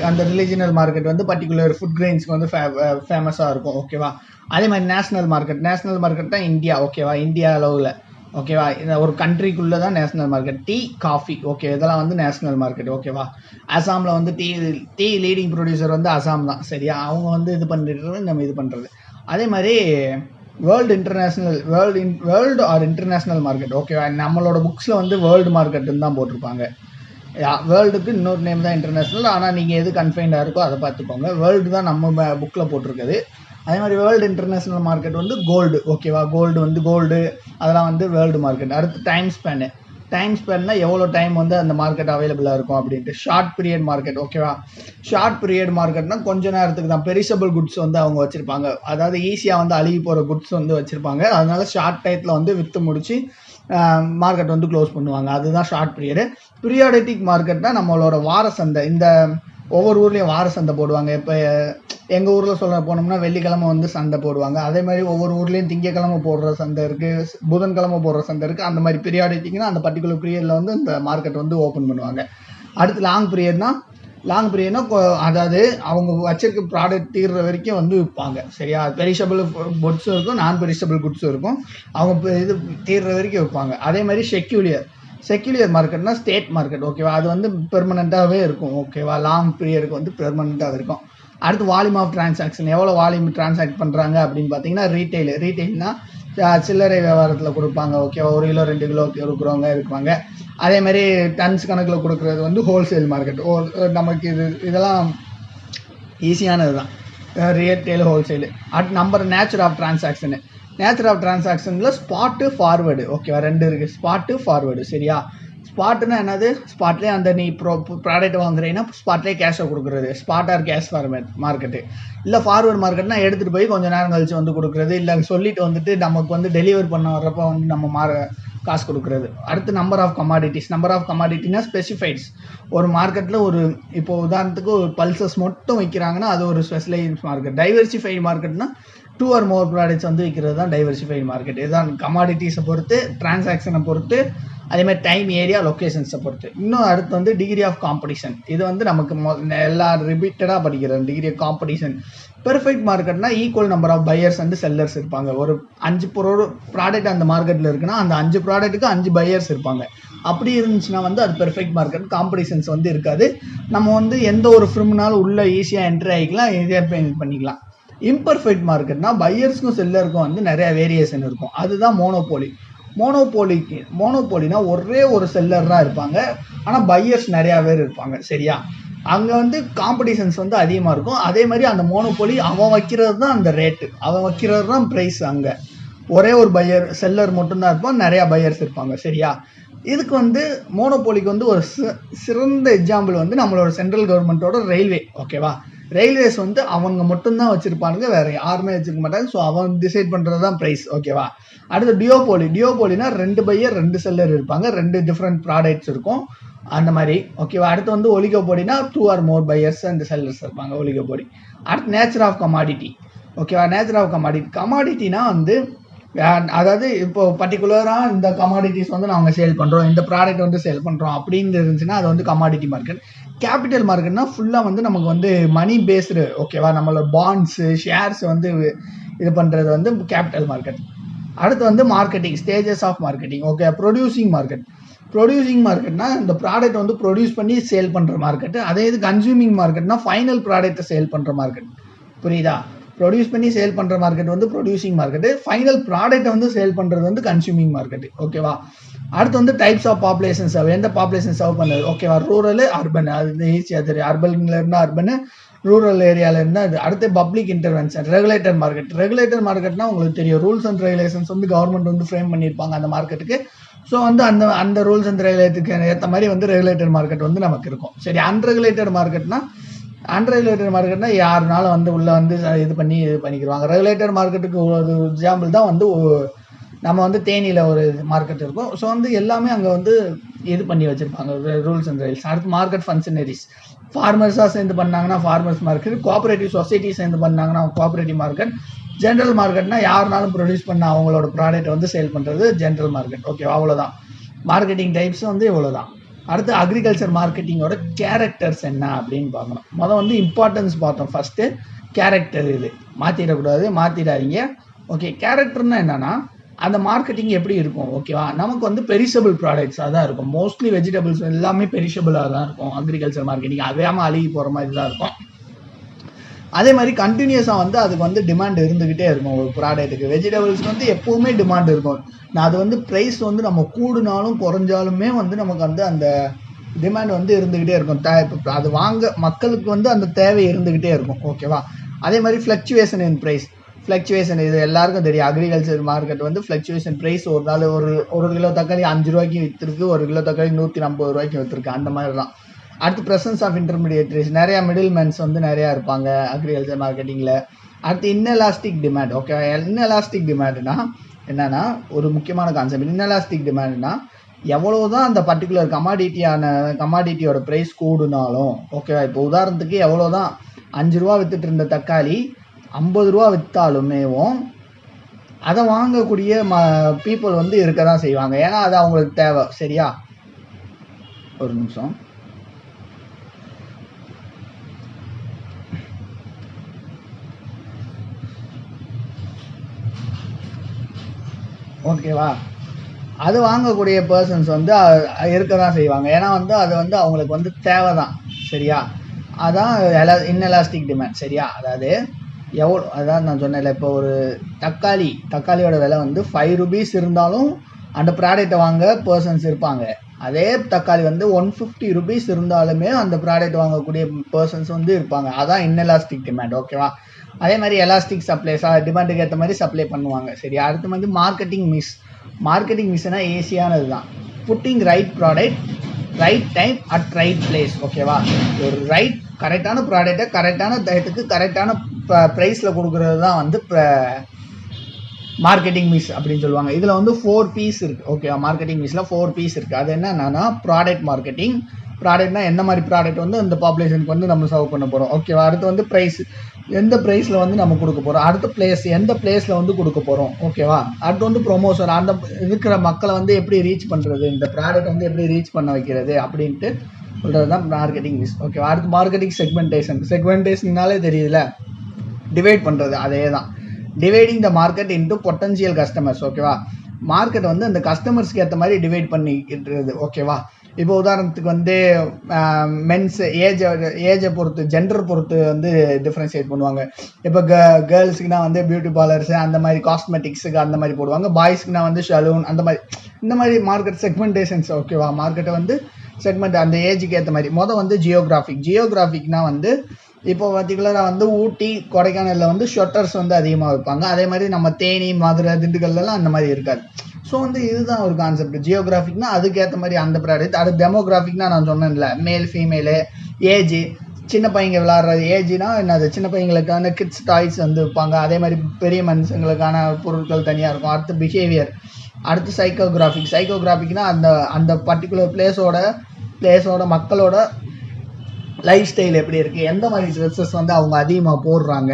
அந்த ரிலீஜனல் மார்க்கெட் வந்து பர்டிகுலர் ஃபுட் கிரெயின்ஸ்க்கு வந்து ஃபேமஸாக இருக்கும், ஓகேவா. அதே மாதிரி நேஷனல் மார்க்கெட் தான் இந்தியா, ஓகேவா, இந்தியா அளவில், ஓகேவா. இந்த ஒரு கண்ட்ரிக்குள்ளே தான் national market. Tea, coffee, okay, இதெல்லாம் வந்து நேஷனல் மார்க்கெட், ஓகேவா. அசாமில் வந்து டீ லீடிங் ப்ரொடியூசர் வந்து அசாம் தான், சரியா. அவங்க வந்து இது பண்ணிட்டு நம்ம இது பண்ணுறது. அதே மாதிரி வேர்ல்டு ஆர் இன்டர்நேஷ்னல் மார்க்கெட், ஓகேவா. நம்மளோட புக்ஸில் வந்து வேர்ல்டு மார்க்கெட்டுன்னு தான் போட்டிருப்பாங்க. வேர்ல்டுக்கு இன்னொரு நேம் தான் இன்டர்நேஷ்னல். ஆனால் நீங்கள் எது கன்ஃபைண்டாக இருக்கோ அதை பார்த்துக்கோங்க. வேர்ல்டு தான் நம்ம புக்கில் போட்டிருக்குது. அதே மாதிரி வேர்ல்டு இன்டர்நேஷ்னல் மார்க்கெட் வந்து கோல்டு, ஓகேவா. கோல்டு அதெல்லாம் வந்து வேர்ல்டு மார்க்கெட். அடுத்து டைம் ஸ்பேன்னா எவ்வளோ டைம் வந்து அந்த மார்க்கெட் அவைலபிளாக இருக்கும் அப்படின்ட்டு. ஷார்ட் பீரியட் மார்க்கெட், ஓகேவா. ஷார்ட் பீரியட் மார்க்கெட்னா கொஞ்ச நேரத்துக்கு தான். பெரிஷபிள் குட்ஸ் வந்து அவங்க வச்சுருப்பாங்க, அதாவது ஈஸியாக வந்து அழுகி போகிற குட்ஸ் வந்து வச்சுருப்பாங்க. அதனால ஷார்ட் டயத்தில் வந்து விற்று முடிச்சு மார்க்கெட் வந்து க்ளோஸ் பண்ணுவாங்க, அதுதான் ஷார்ட் பீரியடு. பீரியாடிக் மார்க்கெட்னா நம்மளோட வார சந்தை. இந்த ஒவ்வொரு ஊர்லேயும் வார சந்தை போடுவாங்க. இப்போ எங்கள் ஊரில் சொல்ல போனோம்னா வெள்ளிக்கிழமை வந்து சந்தை போடுவாங்க. அதே மாதிரி ஒவ்வொரு ஊர்லேயும் திங்கக்கிழமை போடுற சந்தை இருக்குது, புதன்கிழமை போடுற சந்தை இருக்குது. அந்த மாதிரி பீரியாடிக்னா அந்த பர்டிகுலர் பீரியடில் வந்து இந்த மார்க்கெட் வந்து ஓப்பன் பண்ணுவாங்க. அடுத்து லாங் பீரியட்னா அதாவது அவங்க வச்சிருக்க ப்ராடக்ட் தீர்ற வரைக்கும் வந்து விற்பாங்க, சரியா. பெரிஷபிள் குட்ஸும் இருக்கும், நான் பெரிஷபிள் குட்ஸும் இருக்கும். அவங்க இது தீர்ற வரைக்கும் விற்பாங்க. அதே மாதிரி செக்யூலியர் மார்க்கெட்னா ஸ்டேட் மார்க்கெட், ஓகேவா. அது வந்து பெர்மனண்ட்டாகவே இருக்கும், ஓகேவா. லாங் பீரியடுக்கு வந்து பெர்மனண்ட்டாக இருக்கும். அடுத்து வால்யூம் ஆஃப் டிரான்சாக்ஷன், எவ்வளோ வால்யூம் டிரான்சாக்ட் பண்ணுறாங்க அப்படின்னு பார்த்தீங்கன்னா ரீட்டைல்னா சில்லறை வியாபாரத்தில் கொடுப்பாங்க, ஓகேவா. 1 கிலோ 2 கிலோ கொடுக்குறவங்க இருப்பாங்க. அதே மாதிரி டன்ஸ் கணக்கில் கொடுக்குறது வந்து ஹோல்சேல் மார்க்கெட். நமக்கு இதெல்லாம் ஈஸியானது தான், ரீட்டைல் ஹோல்சேலு. அடுத்து நேச்சர் ஆஃப் டிரான்சாக்ஷனில் ஸ்பாட்டு ஃபார்வேர்டு, ஓகேவா. 2 இருக்குது, ஸ்பாட்டு ஃபார்வேர்டு, சரியா. ஸ்பாட்டுன்னா என்னது, ஸ்பாட்லேயே அந்த நீ ப்ராடக்ட் வாங்குறீங்கன்னா ஸ்பாட்லேயே கேஷை கொடுக்குறது, ஸ்பாட் ஆர் கேஷ் மார்க்கெட்டு. இல்லை ஃபார்வர்ட் மார்க்கெட்னா எடுத்துகிட்டு போய் கொஞ்சம் நேரம் கழிச்சு வந்து கொடுக்குறது, இல்லை சொல்லிட்டு வந்துட்டு நமக்கு வந்து டெலிவரி பண்ண வர்றப்போ வந்து நம்ம காசு கொடுக்குறது. அடுத்து நம்பர் ஆஃப் கமாடிட்டினா ஸ்பெசிஃபைட்ஸ். ஒரு மார்க்கெட்டில் இப்போ உதாரணத்துக்கு ஒரு பல்சஸ் மட்டும் வைக்கிறாங்கன்னா அது ஒரு ஸ்பெஷலைஸ்ட் மார்க்கெட். டைவர்சிஃபைடு மார்க்கெட்னா 2 or more ப்ராடக்ட்ஸ் வந்து விற்கிறது தான் டைவர்சிஃபைடு மார்க்கெட். இதுதான் கமாடிட்டிஸை பொறுத்து, டிரான்சாக்ஷனை பொறுத்து, அதே மாதிரி டைம், ஏரியா, லொக்கேஷன்ஸை பொறுத்து. இன்னும் அடுத்து வந்து டிகிரி ஆஃப் காம்படிஷன். இது வந்து நமக்கு எல்லா ரிப்பீட்டடாக படிக்கிறது, டிகிரி ஆஃப் காம்படிஷன். பெர்ஃபெக்ட் மார்க்கெட்னா equal number of buyers and sellers இருப்பாங்க. ஒரு 5 ப்ராடக்ட் அந்த மார்க்கெட்டில் இருக்குன்னா அந்த 5 ப்ராடக்ட்டுக்கு 5 பையர்ஸ் இருப்பாங்க. அப்படி இருந்துச்சுன்னா வந்து அது பெர்ஃபெக்ட் மார்க்கெட். காம்படிஷன்ஸ் வந்து இருக்காது. நம்ம வந்து எந்த ஒரு ஃபிர்ம்னாலும் உள்ளே ஈஸியாக என்ட்ரி ஆகிக்கலாம், ஈஸியாக பண்ணிக்கலாம். இம்பர்ஃபெக்ட் மார்க்கெட்னா பையர்ஸ்க்கும் செல்லருக்கும் வந்து நிறைய வேரியேஷன் இருக்கும், அதுதான் மோனோபோலினா ஒரே ஒரு செல்லர் தான் இருப்பாங்க, ஆனால் பையர்ஸ் நிறையா பேர் இருப்பாங்க, சரியா. அங்கே வந்து காம்படிஷன்ஸ் வந்து அதிகமாக இருக்கும். அதே மாதிரி அந்த மோனோபோலி அவன் வைக்கிறது தான் அந்த ரேட்டு, அவன் வைக்கிறது தான் ப்ரைஸ். அங்கே ஒரே ஒரு செல்லர் மட்டும்தான் இருப்பான், நிறையா பையர்ஸ் இருப்பாங்க, சரியா. இதுக்கு வந்து மோனோபோலிக்கு வந்து ஒரு சிறந்த எக்ஸாம்பிள் வந்து நம்மளோட சென்ட்ரல் கவர்மெண்ட்டோட ரயில்வே, ஓகேவா. ரயில்வேஸ் வந்து அவங்க மட்டும்தான் வச்சுருப்பானுங்க, வேறு யாருமே வச்சுருக்க மாட்டாங்க. ஸோ அவன் டிசைட் பண்ணுறது தான் ப்ரைஸ், ஓகேவா. அடுத்து டியோபோலினா 2 பையர் 2 செல்லர் இருப்பாங்க, 2 டிஃப்ரெண்ட் ப்ராடக்ட்ஸ் இருக்கும், அந்த மாதிரி, ஓகேவா. அடுத்து வந்து ஒலிகோபோலினா 2 or more buyers and sellers இருப்பாங்க, ஒலிகோபோலி. அடுத்து நேச்சர் ஆஃப் கமாடிட்டி, ஓகேவா. நேச்சர் ஆஃப் கமாடிட்டினா வந்து அதாவது இப்போ பர்டிகுலராக இந்த கமாடிட்டிஸ் வந்து நாங்கள் சேல் பண்ணுறோம், இந்த ப்ராடக்ட் வந்து சேல் பண்ணுறோம் அப்படின்னு இருந்துச்சுன்னா அது வந்து கமாடிட்டி மார்க்கெட். கேபிட்டல் மார்க்கெட்னா ஃபுல்லாக வந்து நமக்கு வந்து மணி பேஸ்டு, ஓகேவா. நம்மளோட பாண்ட்ஸு, ஷேர்ஸ் வந்து இது பண்ணுறது வந்து கேபிட்டல் மார்க்கெட். அடுத்து வந்து marketing, stages of marketing, okay. Producing மார்க்கெட்னா இந்த ப்ராடக்ட் வந்து ப்ரொடியூஸ் பண்ணி சேல் பண்ணுற மார்க்கெட்டு. அதே இது கன்சூமிங் மார்க்கெட்னா ஃபைனல் ப்ராடக்ட்டை சேல் பண்ணுற மார்க்கெட், புரியுதா. ப்ரொடியூஸ் பண்ணி சேல் பண்ணுற மார்க்கெட் வந்து ப்ரொடியூசிங் மார்க்கெட்டு, ஃபைனல் ப்ராடக்ட்டை வந்து சேல் பண்ணுறது வந்து கன்சூமிங் மார்க்கெட்டு, ஓகேவா. அடுத்து வந்து டைப்ஸ் ஆஃப் பாப்புலேஷன் சர்வ், எந்த பாப்புலேஷன் சர்வ் பண்ணுது, ஓகேவா, ரூரல் அர்பன், அது ஈஸியாக தெரியும், அர்பன்ல இருந்தால் அர்பன், ரூரல் ஏரியாவில் இருந்தால் அது. அடுத்து public intervention, regulator market. Regulator மார்க்கெட்னா உங்களுக்கு தெரியும், ரூல்ஸ் அண்ட் ரெகுலேஷன்ஸ் வந்து கவர்மெண்ட் வந்து ஃப்ரேம் பண்ணியிருப்பாங்க அந்த மார்க்கெட்டுக்கு. ஸோ வந்து அந்த ரூல்ஸ் அண்ட் ரெகுலேட்டுக்கு ஏற்ற மாதிரி வந்து ரெகுலேட்டர் மார்க்கெட் வந்து நமக்கு இருக்கும். சரி, அன்ரெகுலேட்டட் மார்க்கெட்னா யாருனாலும் வந்து உள்ளே வந்து இது பண்ணிக்கிடுவாங்க. ரெகுலேட்டட் மார்க்கெட்டுக்கு ஒரு எக்ஸாம்பிள் தான் வந்து நம்ம வந்து தேனியில் ஒரு மார்க்கெட் இருக்கும். ஸோ வந்து எல்லாமே அங்கே வந்து இது பண்ணி வச்சுருப்பாங்க ரூல்ஸ் அண்ட் ரெகுலேஷன். அடுத்து மார்க்கெட் ஃபங்க்ஷனரிஸ், ஃபார்மர்ஸாக சேர்ந்து பண்ணாங்கன்னா ஃபார்மர்ஸ் மார்க்கெட், கோஆபரேட்டிவ் சொசைட்டி சேர்ந்து பண்ணாங்கன்னா கோஆபரேட்டிவ் மார்க்கெட், ஜென்ரல் மார்க்கெட்னா யாருனாலும் ப்ரொடியூஸ் பண்ண அவங்களோட ப்ராடக்ட் வந்து சேல் பண்ணுறது ஜென்ரல் மார்க்கெட். ஓகே, அவ்வளோதான் மார்க்கெட்டிங் டைப்ஸ் வந்து இவ்வளோதான். அடுத்து அக்ரிகல்ச்சர் மார்க்கெட்டிங்கோட கேரக்டர்ஸ் என்ன அப்படின்னு பார்க்கணும். முதல் வந்து இம்பார்ட்டன்ஸ் பார்த்தோம். ஃபஸ்ட்டு கேரக்டர், இது மாற்றிடாதீங்க. ஓகே, கேரக்டர்னா என்னன்னா அந்த மார்க்கெட்டிங் எப்படி இருக்கும், ஓகேவா. நமக்கு வந்து பெரிஷபிள் ப்ராடக்ட்ஸாக தான் இருக்கும். மோஸ்ட்லி வெஜிடபிள்ஸ் எல்லாமே பெரிஷபிளாக தான் இருக்கும். அக்ரிகல்ச்சர் மார்க்கெட்டிங் அவையாமல் அழுகி போகிற மாதிரி தான் இருக்கும். அதே மாதிரி கண்டினியூஸாக வந்து அதுக்கு வந்து டிமாண்ட் இருந்துக்கிட்டே இருக்கும். ஒரு ப்ராடக்ட்டுக்கு வெஜிடபிள்ஸ்க்கு வந்து எப்போவுமே டிமாண்ட் இருக்கும். நான் அது வந்து ப்ரைஸ் வந்து நம்ம கூடுனாலும் குறைஞ்சாலுமே வந்து நமக்கு வந்து அந்த டிமாண்ட் வந்து இருந்துக்கிட்டே இருக்கும். இப்போ அது வாங்க மக்களுக்கு வந்து அந்த தேவை இருந்துக்கிட்டே இருக்கும், ஓகேவா. அதே மாதிரி ஃப்ளக்சுவேஷன் இன் ப்ரைஸ், ஃப்ளக்சுவேஷன் இது எல்லாருக்கும் தெரியும். அக்ரிகல்ச்சர் மார்க்கெட் வந்து ஃப்ளக்சுவேஷன் ப்ரைஸ், ஒரு நாள் ஒரு கிலோ தக்காளி 5 ரூபாய்க்கு விற்றுருக்கு, ஒரு கிலோ தக்காளி 150 ரூபாய்க்கு விற்றுருக்கு, அந்த மாதிரி தான். அடுத்து ப்ரெசன்ஸ் ஆஃப் இன்டர்மீடியேட்ரிஸ், நிறையா மிடில் மேன்ஸ் வந்து நிறையா இருப்பாங்க அக்ரிகல்ச்சர் மார்க்கெட்டிங்கில். அடுத்து இன்எலாஸ்டிக் டிமாண்ட். ஓகே, இன்எலாஸ்டிக் டிமாண்ட்னா என்னென்னா ஒரு முக்கியமான கான்செப்ட். இன்எலாஸ்டிக் டிமாண்ட்னா எவ்வளோதான் அந்த பர்டிகுலர் கமாடிட்டியோட ப்ரைஸ் கூடுனாலும், ஓகேவா. இப்போ உதாரணத்துக்கு எவ்வளோதான் 5 ரூபா விற்றுட்டு இருந்த தக்காளி 50 ரூபா விற்றாலுமேவும் அதை வாங்கக்கூடிய பீப்புள் வந்து இருக்க தான் செய்வாங்க. ஏன்னா அது அவங்களுக்கு தேவை. சரியா, ஒரு நிமிஷம். ஓகேவா, அது வாங்கக்கூடிய பர்சன்ஸ் வந்து இருக்க தான் செய்வாங்க. ஏன்னா வந்து அது வந்து அவங்களுக்கு வந்து தேவை தான். சரியா, அதான் இன்எலாஸ்டிக் டிமாண்ட். சரியா, அதாவது நான் சொன்னேன்ல, இப்போ ஒரு தக்காளியோட விலை வந்து 5 rupees இருந்தாலும் அந்த ப்ராடக்டை வாங்க பர்சன்ஸ் இருப்பாங்க. அதே தக்காளி வந்து 150 rupees இருந்தாலுமே அந்த ப்ராடக்ட் வாங்கக்கூடிய பர்சன்ஸ் வந்து இருப்பாங்க. அதான் இன்எலாஸ்டிக் டிமாண்ட், ஓகேவா. அதே மாதிரி எலாஸ்டிக் சப்ளைஸா டிமாண்டுக்கு ஏற்ற மாதிரி சப்ளை பண்ணுவாங்க. சரி, அடுத்து வந்து மார்க்கெட்டிங் மிஸ்னா ஈஸியானது தான். Pudding right product right time at right place, ஓகேவா. ஒரு கரெக்டான ப்ராடக்டை கரெக்டான டயத்துக்கு கரெக்டான ப்ரைஸில் கொடுக்குறது தான் வந்து மார்க்கெட்டிங் மிஸ் அப்படின்னு சொல்லுவாங்க. இதில் வந்து 4 P's இருக்குது, ஓகேவா. மார்க்கெட்டிங் மிஸ்ஸில் 4 P's இருக்குது. அது என்னன்னா ப்ராடக்ட் மார்க்கெட்டிங். ப்ராடக்ட்னா எந்த மாதிரி ப்ராடக்ட் வந்து இந்த பாப்புலேஷனுக்கு வந்து நம்ம சர்வ் பண்ண போகிறோம், ஓகேவா. அடுத்து வந்து ப்ரைஸ், எந்த ப்ரைஸில் வந்து நம்ம கொடுக்க போகிறோம். அடுத்து பிளேஸ், எந்த பிளேஸில் வந்து கொடுக்க போகிறோம், ஓகேவா. அடுத்து வந்து ப்ரொமோஷன், அந்த இருக்கிற மக்களை வந்து எப்படி ரீச் பண்ணுறது, இந்த ப்ராடக்ட் வந்து எப்படி ரீச் பண்ண வைக்கிறது அப்படின்ட்டு சொல்கிறது தான் மார்க்கெட்டிங் மிஸ், ஓகேவா. அடுத்து மார்க்கெட்டிங் செக்மெண்டேஷன்னாலே தெரியுதுல, டிவைட் பண்ணுறது. அதே தான் dividing the market into potential customers, ஓகேவா. மார்க்கெட் வந்து அந்த கஸ்டமர்ஸ்க்கு ஏற்ற மாதிரி டிவைட் பண்ணிக்கிட்டுருது, ஓகேவா. இப்போ உதாரணத்துக்கு வந்து மென்ஸ் ஏஜை பொறுத்து, ஜெண்டர் பொறுத்து வந்து டிஃப்ரென்ஷியேட் பண்ணுவாங்க. இப்போ கேர்ள்ஸுக்குனா வந்து பியூட்டி பார்லர்ஸு அந்த மாதிரி காஸ்மெட்டிக்ஸுக்கு அந்த மாதிரி போடுவாங்க. பாய்ஸுக்குனா வந்து சலூன் அந்த மாதிரி, இந்த மாதிரி மார்க்கெட் செக்மெண்டேஷன்ஸ், ஓகேவா. மார்க்கெட்டை வந்து செக்மெண்ட் அந்த ஏஜுக்கு ஏற்ற மாதிரி. வந்து ஜியோகிராஃபிக்னா வந்து இப்போ பர்டிகுலராக வந்து ஊட்டி கொடைக்கானலில் வந்து ஷொட்டர்ஸ் வந்து அதிகமாக வைப்பாங்க. அதே மாதிரி நம்ம தேனி மதுரை திண்டுக்கல்லாம் அந்த மாதிரி இருக்காது. ஸோ வந்து இதுதான் ஒரு கான்செப்ட். ஜியோகிராஃபிக்னா அதுக்கேற்ற மாதிரி அந்த ப்ராடக்ட். அது டெமோகிராஃபிக்னா நான் சொன்னேன்ல, மேல் ஃபீமேலு ஏஜ், சின்ன பையங்க விளாட்றது. ஏஜ்னா என்னது, சின்ன பையங்களுக்கான கிட்ஸ் டாய்ஸ் வந்து வைப்பாங்க. அதே மாதிரி பெரிய மனுஷங்களுக்கான பொருட்கள் தனியாக இருக்கும். அடுத்து பிஹேவியர். அடுத்து சைக்கோகிராஃபிக்னா அந்த பர்டிகுலர் பிளேஸோட மக்களோட லைஃப் ஸ்டைல் எப்படி இருக்குது, எந்த மாதிரி ட்ரெஸ்ஸஸ் வந்து அவங்க அதிகமாக போடுறாங்க,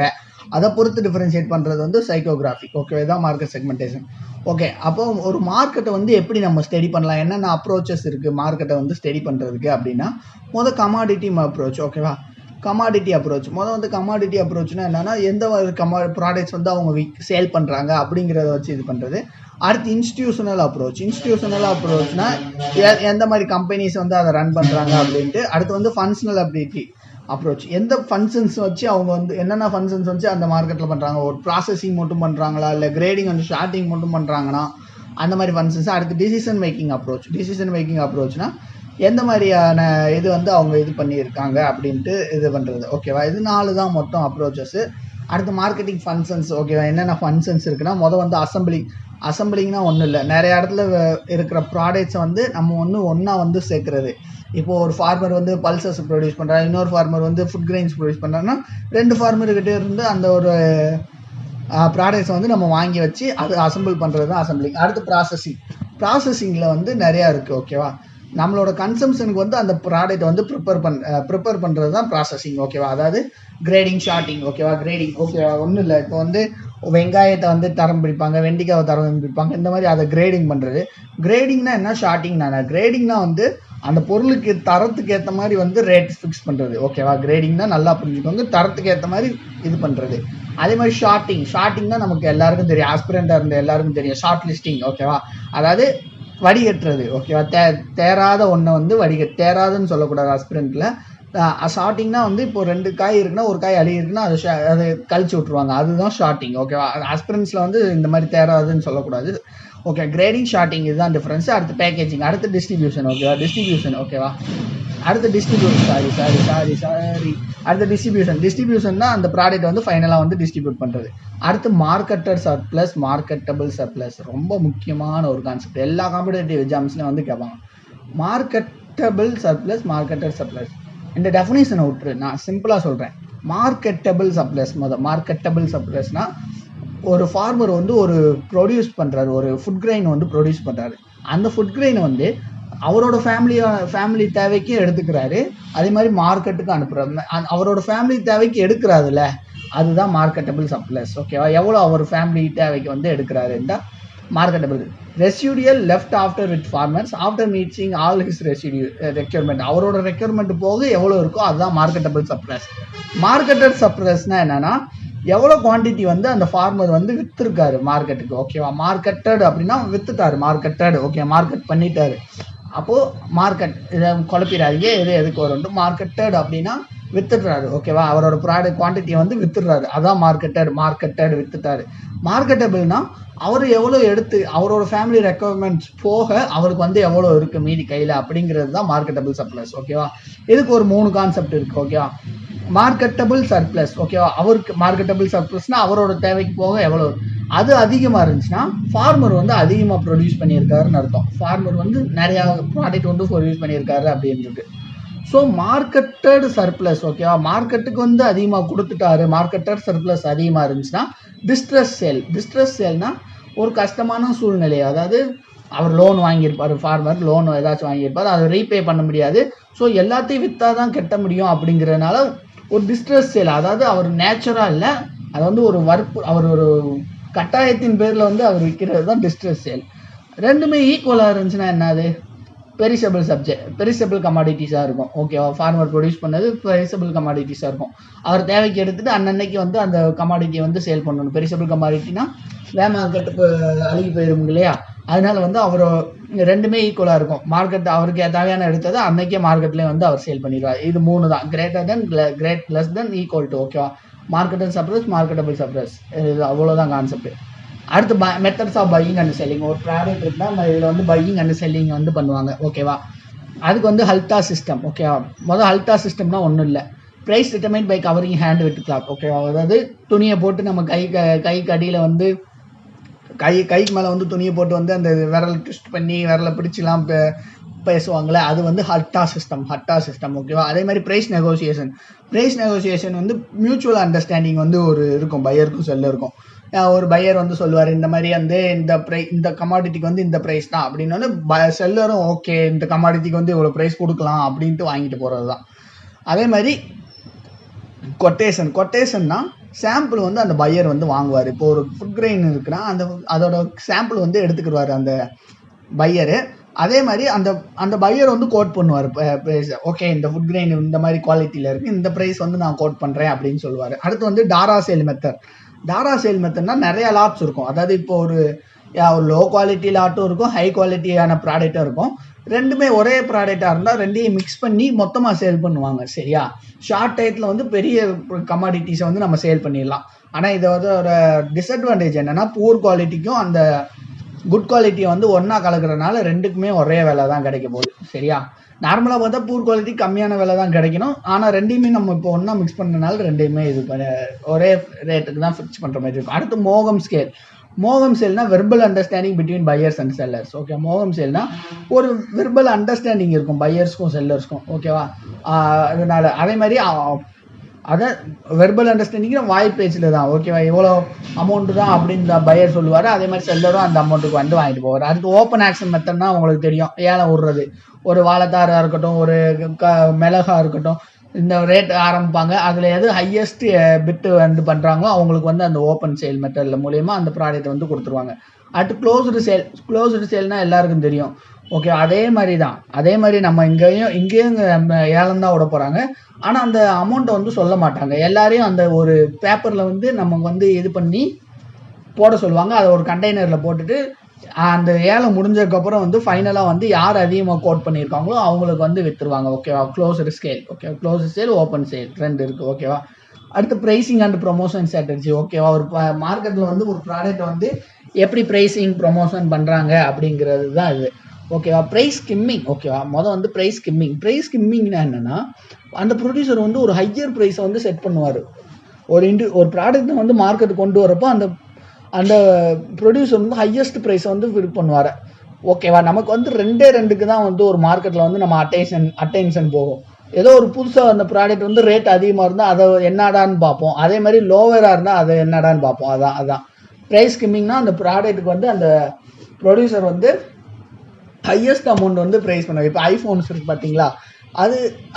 அதை பொறுத்து டிஃபரன்ஷியேட் பண்ணுறது வந்து சைக்கோகிராஃபிக், ஓகே. தான் மார்க்கெட் செக்மெண்டேஷன், ஓகே. அப்போ ஒரு மார்க்கெட்டை வந்து எப்படி நம்ம ஸ்டடி பண்ணலாம், என்னென்ன அப்ரோச்சஸ் இருக்குது மார்க்கெட்டை வந்து ஸ்டடி பண்ணுறதுக்கு அப்படின்னா, கமாடிட்டி அப்ரோச், ஓகேவா. கமாடிட்டி அப்ரோச்னா என்னென்னா எந்த ப்ராடக்ட்ஸ் வந்து அவங்க சேல் பண்ணுறாங்க அப்படிங்கிறத வச்சு இது பண்ணுறது. அடுத்து இன்ஸ்டிடியூஷனல் அப்ரோச்னா எந்த மாதிரி கம்பெனிஸ் வந்து அதை ரன் பண்ணுறாங்க அப்படின்ட்டு. அடுத்து வந்து ஃபங்க்ஷனல் அப்ரோச், எந்த ஃபங்க்ஷன்ஸ் வச்சு அவங்க வந்து என்னென்ன ஃபங்க்ஷன்ஸ் வச்சு அந்த மார்க்கெட்டில் பண்ணுறாங்க. ஒரு ப்ராசஸிங் மட்டும் பண்ணுறாங்களா, இல்லை கிரேடிங் அண்ட் ஷார்ட்டிங் மட்டும் பண்ணுறாங்கன்னா, அந்த மாதிரி ஃபங்க்ஷன்ஸ். அடுத்து டிசிஷன் மேக்கிங் அப்ரோச்னா எந்த மாதிரியான இது வந்து அவங்க இது பண்ணியிருக்காங்க அப்படின்ட்டு இது பண்ணுறது. ஓகேவா, இது 4 தான் மொத்தம் அப்ரோச்சஸ்ஸு. அடுத்து மார்க்கெட்டிங் ஃபங்க்ஷன்ஸ். ஓகேவா, என்னென்ன ஃபங்க்ஷன்ஸ் இருக்குன்னா, வந்து அசம்பிளிங்னா ஒன்றும் இல்லை, நிறைய இடத்துல இருக்கிற ப்ராடக்ட்ஸை வந்து நம்ம ஒன்றா வந்து சேர்க்குறது. இப்போது ஒரு ஃபார்மர் வந்து பல்சஸ் ப்ரொடியூஸ் பண்ணுறாரு, இன்னொரு ஃபார்மர் வந்து ஃபுட் கிரெயின்ஸ் ப்ரொடியூஸ் பண்ணுறாங்கன்னா 2 ஃபார்மர்கிட்ட இருந்து அந்த ஒரு ப்ராடக்ட்ஸை வந்து நம்ம வாங்கி வச்சு அது அசம்பிள் பண்ணுறது தான் அசம்பிளிங். அடுத்து ப்ராசஸிங்கில் வந்து நிறையா இருக்குது. ஓகேவா, நம்மளோட கன்சம்ஷனுக்கு வந்து அந்த ப்ராடக்ட் வந்து ப்ரிப்பேர் பண்ணுறது தான் ப்ராசஸிங். ஓகேவா, அதாவது கிரேடிங், ஷார்ட்டிங். ஓகேவா, கிரேடிங். ஓகேவா, ஒன்றும் இல்லை, இப்போ வந்து வெங்காயத்தை வந்து தரம் பிடிப்பாங்க, வெண்டிக்காவை தரம் பிடிப்பாங்க, இந்த மாதிரி அதை கிரேடிங் பண்ணுறது. கிரேடிங்னா என்ன, ஷார்ட்டிங்னா கிரேடிங்னா வந்து அந்த பொருளுக்கு தரத்துக்கு ஏற்ற மாதிரி வந்து ரேட் ஃபிக்ஸ் பண்ணுறது. ஓகேவா, கிரேடிங்னா நல்லா புரிஞ்சுக்கோங்க, தரத்துக்கு ஏற்ற மாதிரி இது பண்ணுறது. அதே மாதிரி ஷார்ட்டிங்னா நமக்கு எல்லாருக்கும் தெரியும், ஆஸ்பிரண்டாக இருந்த எல்லாருக்கும் தெரியும், ஷார்ட் லிஸ்டிங். ஓகேவா, அதாவது வடிகட்டுறது. ஓகேவா, தேராத ஒன்றை வந்து தேராதுன்னு சொல்லக்கூடாது ஆஸ்பிரண்ட்டில். ஷார்ட்டிங்னா வந்து இப்போ 2 காய் இருக்குன்னா, ஒரு காய் அழுகி இருக்குன்னா அதை கழிச்சு விட்ருவாங்க, அதுதான் ஷார்ட்டிங். ஓகேவா, ஆஸ்பிரண்ட்ஸில் வந்து இந்த மாதிரி தேராதுன்னு சொல்லக்கூடாது. ஓகே, கிரேடிங், ஷார்ட்டிங் இதுதான் டிஃப்ரென்ஸ். அடுத்து பேக்கேஜிங், அடுத்து டிஸ்ட்ரிபியூஷன். ஓகேவா, அடுத்து டிஸ்ட்ரிபியூஷன் தான் அந்த ப்ராடக்ட் வந்து ஃபைனலாக வந்து டிஸ்ட்ரிபியூட் பண்ணுறது. அடுத்து மார்க்கெட்டபிள் சர்ப்ளஸ். ரொம்ப முக்கியமான ஒரு கான்செப்ட், எல்லா காம்படிட்டிவ் எக்ஸாம்ஸ்லையும் வந்து கேட்பாங்க. மார்க்கெட்டபிள் சர்ப்ளஸ் இந்த டெஃபினேஷனை விட்டுரு, நான் சிம்பிளாக சொல்கிறேன். மார்க்கெட்டபிள் சர்ப்ளஸ்னா ஒரு ஃபார்மர் வந்து ஒரு ப்ரொடியூஸ் பண்ணுறாரு, ஒரு ஃபுட் கிரெயின் வந்து ப்ரொடியூஸ் பண்ணுறாரு. அந்த ஃபுட் கிரெயினை வந்து அவரோட ஃபேமிலி தேவைக்கு எடுத்துக்கிறாரு, அதே மாதிரி மார்க்கெட்டுக்கு அனுப்புறாரு. அவரோட ஃபேமிலி தேவைக்கு எடுக்கிறாருல, அதுதான் மார்க்கெட்டபிள் சர்ப்ளஸ். ஓகேவா, எவ்வளோ அவர் ஃபேமிலி தேவைக்கு வந்து எடுக்கிறாருன்னா marketable. Residual left after with farmers after meeting all his requirement. அவரோட ரெக்யர்மெண்ட் போக எவ்வளோ இருக்கோ அதுதான் மார்க்கெட்டபிள் சர்ப்ளஸ். மார்க்கெட்டட் சர்ப்ளஸ்னா என்னன்னா, எவ்வளோ குவான்டிட்டி வந்து அந்த ஃபார்மர் வந்து விற்றுருக்காரு மார்க்கெட்டுக்கு. ஓகேவா, மார்க்கெட்டட் அப்படின்னா விற்றுட்டாரு, மார்க்கெட் பண்ணிட்டாரு. அப்போது மார்க்கெட் இதை குழப்பிடாதீங்க, எதுக்கு வரும். மார்க்கெட்டட் அப்படின்னா வித்துடுறாரு. ஓகேவா, அவரோட ப்ராடக்ட் குவான்டிட்டியை வந்து வித்துடுறாரு, அதான் மார்க்கெட்டட் வித்துட்டாரு. மார்க்கெட்டபிள்னா அவர் எவ்வளோ எடுத்து அவரோட ஃபேமிலி ரெக்குவயர்மெண்ட்ஸ் போக அவருக்கு வந்து எவ்வளோ இருக்குது மீதி கையில், அப்படிங்கிறது தான் மார்க்கெட்டபிள் சர்ப்ளஸ். ஓகேவா, இதுக்கு ஒரு 3 கான்செப்ட் இருக்குது. ஓகேவா, மார்க்கெட்டபிள் சர்ப்ளஸ். ஓகேவா, அவருக்கு மார்க்கெட்டபிள் சர்ப்ளஸ்னா அவரோட தேவைக்கு போக எவ்வளோ, அது அதிகமாக இருந்துச்சுன்னா ஃபார்மர் வந்து அதிகமாக ப்ரொடியூஸ் பண்ணியிருக்காருன்னு அர்த்தம். ஃபார்மர் வந்து நிறையா ப்ராடக்ட் வந்து ப்ரொடியூஸ் பண்ணியிருக்காரு அப்படின்றது. So marketed surplus. ஓகேவா, மார்க்கெட்டுக்கு வந்து அதிகமாக கொடுத்துட்டாரு, மார்க்கெட்டட் சர்ப்ளஸ் அதிகமாக இருந்துச்சுன்னா டிஸ்ட்ரெஸ் சேல்னா ஒரு கஷ்டமான சூழ்நிலை, அதாவது அவர் லோன் வாங்கியிருப்பார், ஃபார்மர் லோன் ஏதாச்சும் வாங்கியிருப்பார், அதை ரீபே பண்ண முடியாது, ஸோ எல்லாத்தையும் விற்றா தான் கட்ட முடியும் அப்படிங்கிறதுனால ஒரு டிஸ்ட்ரெஸ் சேல், அதாவது அவர் நேச்சுரலாக இல்லை, அது வந்து ஒரு அவர் ஒரு கட்டாயத்தின் பேரில் வந்து அவர் விற்கிறது தான் டிஸ்ட்ரெஸ் சேல். ரெண்டுமே ஈக்குவலாக இருந்துச்சுன்னா என்னது, பெரிசபிள் கமாடிட்டிஸாக இருக்கும். ஓகேவா, ஃபார்மர் ப்ரொடியூஸ் பண்ணது பெரிசபிள் கமாடிட்டிஸாக இருக்கும், அவர் தேவைக்கு எடுத்துகிட்டு அன்னன்னைக்கு வந்து அந்த கமாடிட்டியை வந்து சேல் பண்ணணும். பெரிசபிள் கமாடிட்டினா மார்க்கெட்டுக்கு அழுகி போயிடும் இல்லையா, அதனால வந்து அவர் ரெண்டுமே ஈக்குவலாக இருக்கும். மார்க்கெட் அவருக்கு தேவையான எடுத்தது அன்னைக்கே மார்க்கெட்லேயே வந்து அவர் சேல் பண்ணிடுவார். இது 3 தான், லெஸ் தென் ஈக்குவல் டு. ஓகேவா, மார்க்கெட்டட் சர்ப்ளஸ், மார்க்கெட்டபிள் சர்ப்ளஸ், இது அவ்வளோதான் கான்செப்ட். அடுத்து methods of buying and selling. ஒரு ப்ராடக்ட் இருக்குன்னா இதில் வந்து பையிங் அண்ட் செல்லிங் வந்து பண்ணுவாங்க. ஓகேவா, அதுக்கு வந்து ஹல்டா சிஸ்டம். ஓகேவா, ஹல்டா சிஸ்டம்னா ஒன்றும் இல்லை, price determine by covering hand with cloth. ஓகேவா, அதாவது துணியை போட்டு நம்ம கைக்கு அடியில் வந்து கைக்கு மேலே வந்து துணியை போட்டு வந்து அந்த விரல் ட்விஸ்ட் பண்ணி விரலை பிடிச்சிலாம் பேசுவாங்களே, அது வந்து ஹல்டா சிஸ்டம். ஓகேவா, அதே மாதிரி ப்ரைஸ் நெகோசியேஷன் வந்து மியூச்சுவல் அண்டர்ஸ்டாண்டிங் வந்து ஒரு இருக்கும், பையருக்கும் செல்லருக்கும். ஒரு பையர் வந்து சொல்லுவார், இந்த மாதிரி வந்து இந்த கமாடிட்டிக்கு வந்து இந்த ப்ரைஸ் தான் அப்படின்னு, செல்லரும் ஓகே இந்த கமாடிட்டிக்கு வந்து இவ்வளோ ப்ரைஸ் கொடுக்கலாம் அப்படின்ட்டு வாங்கிட்டு போகிறது தான். அதே மாதிரி கொட்டேஷன்னா சாம்பிள் வந்து அந்த பையர் வந்து வாங்குவார். இப்போ ஒரு ஃபுட் கிரெயின் இருக்குன்னா அதோட சாம்பிள் வந்து எடுத்துக்கிடுவார் அந்த பையரு. அதே மாதிரி அந்த பையர் வந்து கோட் பண்ணுவார் ப்ரைஸ். ஓகே, இந்த ஃபுட் கிரெயின் இந்த மாதிரி குவாலிட்டியில் இருக்குது, இந்த ப்ரைஸ் வந்து நான் கோட் பண்ணுறேன் அப்படின்னு சொல்லுவார். அடுத்து வந்து டாரா சேல் மெத்தட்னா நிறைய லாட்ஸ் இருக்கும். அதாவது இப்போ ஒரு லோ குவாலிட்டி லாட்டும் இருக்கும், ஹை குவாலிட்டியான ப்ராடக்டும் இருக்கும். ரெண்டுமே ஒரே ப்ராடக்டாக இருந்தால் ரெண்டையும் மிக்ஸ் பண்ணி மொத்தமாக சேல் பண்ணுவாங்க. சரியா, ஷார்ட் டைத்தில் வந்து பெரிய கமாடிட்டிஸை வந்து நம்ம சேல் பண்ணிடலாம். ஆனால் இதை வந்து ஒரு டிஸ்அட்வான்டேஜ் என்னென்னா, புவர் குவாலிட்டிக்கும் அந்த குட் குவாலிட்டியை வந்து ஒன்றா கலக்கிறனால ரெண்டுக்குமே ஒரே விலை தான் கிடைக்க போகுது. சரியா? நார்மலாக பார்த்தா பூர் குவாலிட்டி கம்மியான விலை தான் கிடைக்கணும். ஆனால் ரெண்டையுமே நம்ம இப்போ ஒன்றா மிக்ஸ் பண்ணனால ரெண்டையுமே இது ஒரே ரேட்டுக்கு தான் ஃபிக்ஸ் பண்ணுற மாதிரி இருக்கும். அடுத்து மோகம் ஸ்கேல். மோகம் சேல்னா verbal understanding between buyers and sellers. Okay, மோகம் சேல்னா ஒரு வெர்பல் அண்டர்ஸ்டாண்டிங் இருக்கும் பையர்ஸ்க்கும் செல்லர்ஸ்க்கும். ஓகேவா? அதனால அதே மாதிரி அதை வெர்பல் அண்டர்ஸ்டாண்டிங் வாய் பேச்சில் தான். ஓகேவா? எவ்வளோ அமௌண்ட்டு தான் அப்படின்னு பையர் சொல்லுவார், அதே மாதிரி செல்லரும் அந்த அமௌண்ட்டுக்கு வந்து வாங்கிட்டு போவார். அடுத்து ஓப்பன் ஆக்ஷன் மெத்தட்னா உங்களுக்கு தெரியும், ஏலம் விடுறது. ஒரு வாழைத்தாராக இருக்கட்டும், ஒரு மிளகா இருக்கட்டும், இந்த ரேட் ஆரம்பிப்பாங்க. அதில் எது ஹையஸ்ட் பிட்டு வந்து பண்ணுறாங்களோ அவங்களுக்கு வந்து அந்த ஓப்பன் சேல் மெத்தடில் மூலியமாக அந்த ப்ராடக்ட் வந்து கொடுத்துருவாங்க. அடுத்து க்ளோஸ்டு சேல். க்ளோஸ்டு சேல்னால் எல்லாருக்கும் தெரியும். ஓகே, அதே மாதிரி தான். அதே மாதிரி நம்ம இங்கேயும் ஏலம் தான் விட போகிறாங்க. ஆனால் அந்த அமௌண்ட்டை வந்து சொல்ல மாட்டாங்க. எல்லாரையும் அந்த ஒரு பேப்பரில் வந்து நமக்கு வந்து இது பண்ணி போட சொல்லுவாங்க. அதை ஒரு கண்டெய்னரில் போட்டுட்டு அந்த ஏலம் முடிஞ்சதுக்கப்புறம் வந்து ஃபைனலாக வந்து யார் அதிகமாக கோட் பண்ணியிருக்காங்களோ அவங்களுக்கு வந்து விற்றுருவாங்க. ஓகேவா? Closed scale. Okay, closed sale, open sale ரெண்டு இருக்குது. ஓகேவா? அடுத்து ப்ரைஸிங் அண்ட் ப்ரொமோஷன் ஸ்ட்ராட்டஜி. ஓகேவா? ஒரு மார்க்கெட்டில் வந்து ஒரு ப்ராடக்ட் வந்து எப்படி ப்ரைஸிங் ப்ரொமோஷன் பண்ணுறாங்க அப்படிங்கிறது தான் இது. ஓகேவா? Price skimming. ஓகேவா? வந்து ப்ரைஸ் ஸ்கிம்மிங். ப்ரைஸ் ஸ்கிம்மிங்னா என்னென்னா, அந்த ப்ரொடியூசர் வந்து ஒரு ஹையர் ப்ரைஸை வந்து செட் பண்ணுவார். ஒரு ப்ராடக்ட்டை வந்து மார்க்கெட்டுக்கு கொண்டு வரப்போ அந்த ப்ரொடியூசர் வந்து ஹையஸ்ட் ப்ரைஸை வந்து ஃபில் பண்ணுவார். ஓகேவா? நமக்கு வந்து ரெண்டுக்கு தான் வந்து ஒரு மார்க்கெட்டில் வந்து நம்ம அட்டென்ஷன் போகும். ஏதோ ஒரு புதுசாக அந்த ப்ராடக்ட் வந்து ரேட் அதிகமாக இருந்தால் அதை என்னடான்னு பார்ப்போம். அதே மாதிரி லோவராக இருந்தால் அதை என்னடான்னு பார்ப்போம். அதான் ப்ரைஸ் ஸ்கிம்மிங்னா அந்த ப்ராடக்ட்டுக்கு வந்து அந்த ப்ரொடியூசர் வந்து ஹையஸ்ட் அமௌண்ட் வந்து ப்ரைஸ் பண்ணுவாங்க. இப்போ ஐஃபோன்ஸ் இருக்குது பார்த்தீங்களா,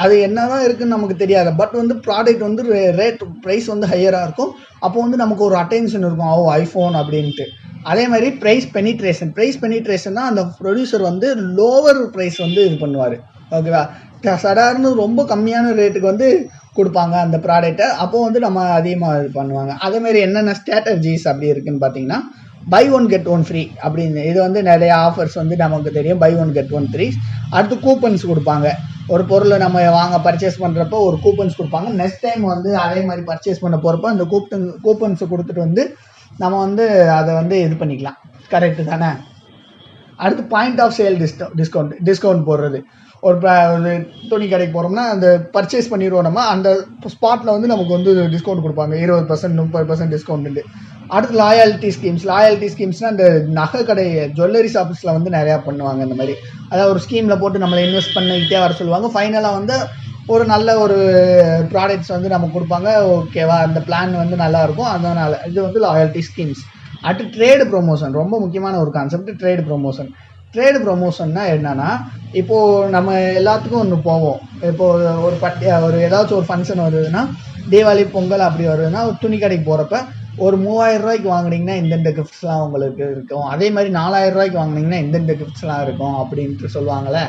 அது என்ன தான் இருக்குதுன்னு நமக்கு தெரியாது. பட் வந்து ப்ராடக்ட் வந்து ரேட் ப்ரைஸ் வந்து ஹையராக இருக்கும். அப்போ வந்து நமக்கு ஒரு அட்டென்ஷன் இருக்கும், ஐஃபோன் அப்படின்ட்டு. அதே மாதிரி ப்ரைஸ் பெனிட்ரேஷன் தான் அந்த ப்ரொடியூசர் வந்து லோவர் ப்ரைஸ் வந்து இது பண்ணுவார். ஓகேவா? சடார்னு ரொம்ப கம்மியான ரேட்டுக்கு வந்து கொடுப்பாங்க அந்த ப்ராடக்டை. அப்போது வந்து நம்ம அதிகமாக இது பண்ணுவாங்க. அதேமாதிரி என்னென்ன ஸ்ட்ராட்டஜிஸ் அப்படி இருக்குதுன்னு பார்த்தீங்கன்னா, buy one get one free அப்படின்னு. இது வந்து நிறைய ஆஃபர்ஸ் வந்து நமக்கு தெரியும். Buy one get one free. அடுத்து கூப்பன்ஸ் கொடுப்பாங்க. ஒரு பொருளை நம்ம பர்ச்சேஸ் பண்ணுறப்போ ஒரு கூப்பன்ஸ் கொடுப்பாங்க. நெக்ஸ்ட் டைம் வந்து அதே மாதிரி பர்ச்சேஸ் பண்ண போகிறப்போ அந்த கூப்பன்ஸை கொடுத்துட்டு வந்து நம்ம வந்து அதை வந்து இது பண்ணிக்கலாம். கரெக்டு தானே? அடுத்து பாயிண்ட் ஆஃப் சேல் டிஸ்கவுண்ட் போடுறது. ஒரு துணி கடைக்கு போகிறோம்னா அந்த பர்ச்சேஸ் பண்ணிடுவோம். நம்ம அந்த ஸ்பாட்டில் வந்து நமக்கு வந்து டிஸ்கவுண்ட் கொடுப்பாங்க. 20%, 30% டிஸ்கவுண்ட்டு. அடுத்து லாயாலிட்டி ஸ்கீம்ஸ்னால் இந்த நகை கடை ஜுவல்லரி ஷாப்ஸில் வந்து நிறையா பண்ணுவாங்க. இந்த மாதிரி அதாவது ஒரு ஸ்கீமில் போட்டு நம்மளை இன்வெஸ்ட் பண்ணிக்கிட்டே வர சொல்லுவாங்க. ஃபைனலாக வந்து ஒரு நல்ல ஒரு ப்ராடக்ட்ஸ் வந்து நமக்கு கொடுப்பாங்க. ஓகேவா? அந்த பிளான் வந்து நல்லாயிருக்கும். அதனால் இது வந்து லாயாலிட்டி ஸ்கீம்ஸ். அடுத்து ட்ரேடு ப்ரொமோஷன். ரொம்ப முக்கியமான ஒரு கான்செப்ட் ட்ரேடு ப்ரொமோஷன்னா என்னன்னா, இப்போது நம்ம எல்லாத்துக்கும் ஒன்று போவோம். இப்போது ஒரு ஏதாச்சும் ஒரு ஃபங்க்ஷன் வருதுன்னா, தீபாவளி, பொங்கல் அப்படி வருதுன்னா, ஒரு துணி கடைக்கு போகிறப்ப ஒரு 3000 ரூபாய்க்கு வாங்கினீங்கன்னா இந்தந்த கிஃப்ட்ஸ்லாம் உங்களுக்கு இருக்கும். அதே மாதிரி 4000 ரூபாய்க்கு வாங்கினீங்கன்னா இந்தந்த கிஃப்ட்ஸ்லாம் இருக்கும் அப்படின்ட்டு சொல்லுவாங்கள்ல.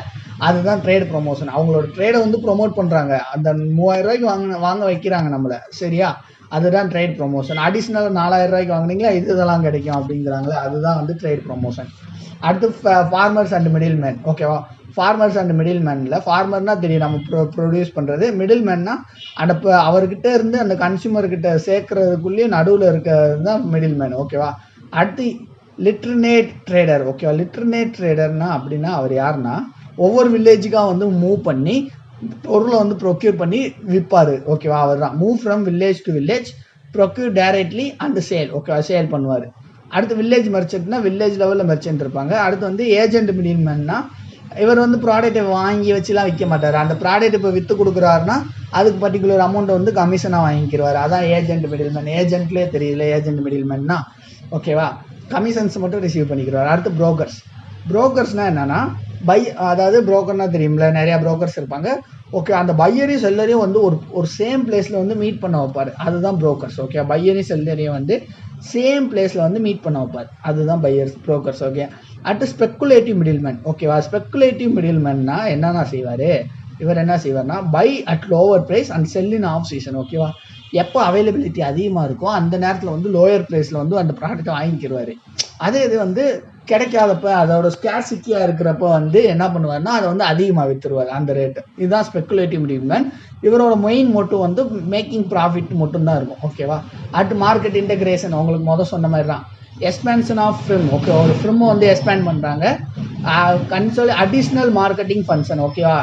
அதுதான் ட்ரேடு ப்ரொமோஷன். அவங்களோட ட்ரேடை வந்து ப்ரொமோட் பண்ணுறாங்க. அந்த 3000 ரூபாய்க்கு வாங்க வைக்கிறாங்க நம்மளை. சரியா? அதுதான் ட்ரேட் ப்ரொமோஷன். அடிஷ்னல் 4000 ரூபாய்க்கு வாங்கினீங்களா இதெல்லாம் கிடைக்கும் அப்படிங்கிறாங்களே, அதுதான் வந்து ட்ரேட் ப்ரொமோஷன். அடுத்து ஃபார்மர்ஸ் அண்ட் மிடில் மேன். ஓகேவா? ஃபார்மர்ஸ் அண்ட் மிடில் மேனில் ஃபார்மர்னா தெரியும் நம்ம ப்ரொடியூஸ் பண்ணுறது. மிடில் மேன்னா அந்த அவர்கிட்ட இருந்து அந்த கன்சியூமர்கிட்ட சேர்க்கறதுக்குள்ளேயே நடுவில் இருக்கிறது தான் மிடில் மேன். ஓகேவா? அடுத்து லிட்ரனேட் ட்ரேடர். ஓகேவா? லிட்ரனேட் ட்ரேடர்னா அப்படின்னா அவர் யாருன்னா, ஒவ்வொரு வில்லேஜுக்காக வந்து மூவ் பண்ணி பொருளை வந்து ப்ரொக்யூர் பண்ணி விற்பார். ஓகேவா? அவர் தான் move from village to village, procure directly and sale. ஓகேவா? சேல் பண்ணுவார். அடுத்து வில்லேஜ் மெர்ச்சன்ட்னா வில்லேஜ் லெவலில் மெர்ச்சன்ட் இருப்பாங்க. அடுத்து வந்து ஏஜென்ட் மிடில் மேன்னா இவர் வந்து ப்ராடக்ட்டை வாங்கி வச்சுலாம் விற்க மாட்டார். அந்த ப்ராடக்ட் இப்போ விற்று கொடுக்குறாருன்னா அதுக்கு பர்டிகுலர் அமௌண்ட்டை வந்து கமிஷனாக வாங்கிக்கிறார். அதான் ஏஜென்ட் மிடில் மேன். ஏஜென்ட்லேயே தெரியல ஏஜென்ட் மிடில் மேன்னா. ஓகேவா? கமிஷன்ஸ் மட்டும் ரிசீவ் பண்ணிக்கிறார். அடுத்து ப்ரோக்கர்ஸ்னால் என்னென்னா அதாவது ப்ரோக்கர்னால் தெரியும்ல, நிறையா ப்ரோக்கர்ஸ் இருப்பாங்க. ஓகே, அந்த பையரையும் செல்லரையும் வந்து ஒரு சேம் பிளேஸில் வந்து மீட் பண்ண வைப்பார். அதுதான் ப்ரோக்கர்ஸ். ஓகே, பையரையும் செல்லரையும் வந்து சேம் பிளேஸில் வந்து மீட் பண்ண வைப்பார். அதுதான் ப்ரோக்கர்ஸ். ஓகே. அடுத்து ஸ்பெக்குலேட்டிவ் மிடில்மேன். ஓகேவா? ஸ்பெக்குலேட்டிவ் மிடில்மேன்னா என்னென்ன செய்வார் இவர்? என்ன செய்வார்னா, buy at lower price and sell in off season. ஓகேவா? எப்போ அவைலபிலிட்டி அதிகமாக இருக்கோ அந்த நேரத்தில் வந்து லோயர் ப்ரைஸில் வந்து அந்த ப்ராடக்ட்டை வாங்கிக்கிடுவார். அதே இது வந்து கிடைக்காதப்ப அதோட ஸ்கேர்சிட்டியாக இருக்கிறப்ப வந்து என்ன பண்ணுவார்னா அதை வந்து அதிகமாக விற்றுருவார் அந்த ரேட்டு. இதுதான் ஸ்பெக்குலேட்டிவ் மிடில்மேன். இவரோட மெயின் மோட்டிவ் வந்து மேக்கிங் ப்ராஃபிட் மட்டும்தான் இருக்கும். ஓகேவா? அடுத்து மார்க்கெட் இன்டெகிரேஷன். உங்களுக்கு சொன்ன மாதிரி தான். Expansion of film. ஓகே, ஒரு ஃபிலிமை வந்து எக்ஸ்பேண்ட் பண்ணுறாங்க. Additional marketing function. ஓகேவா,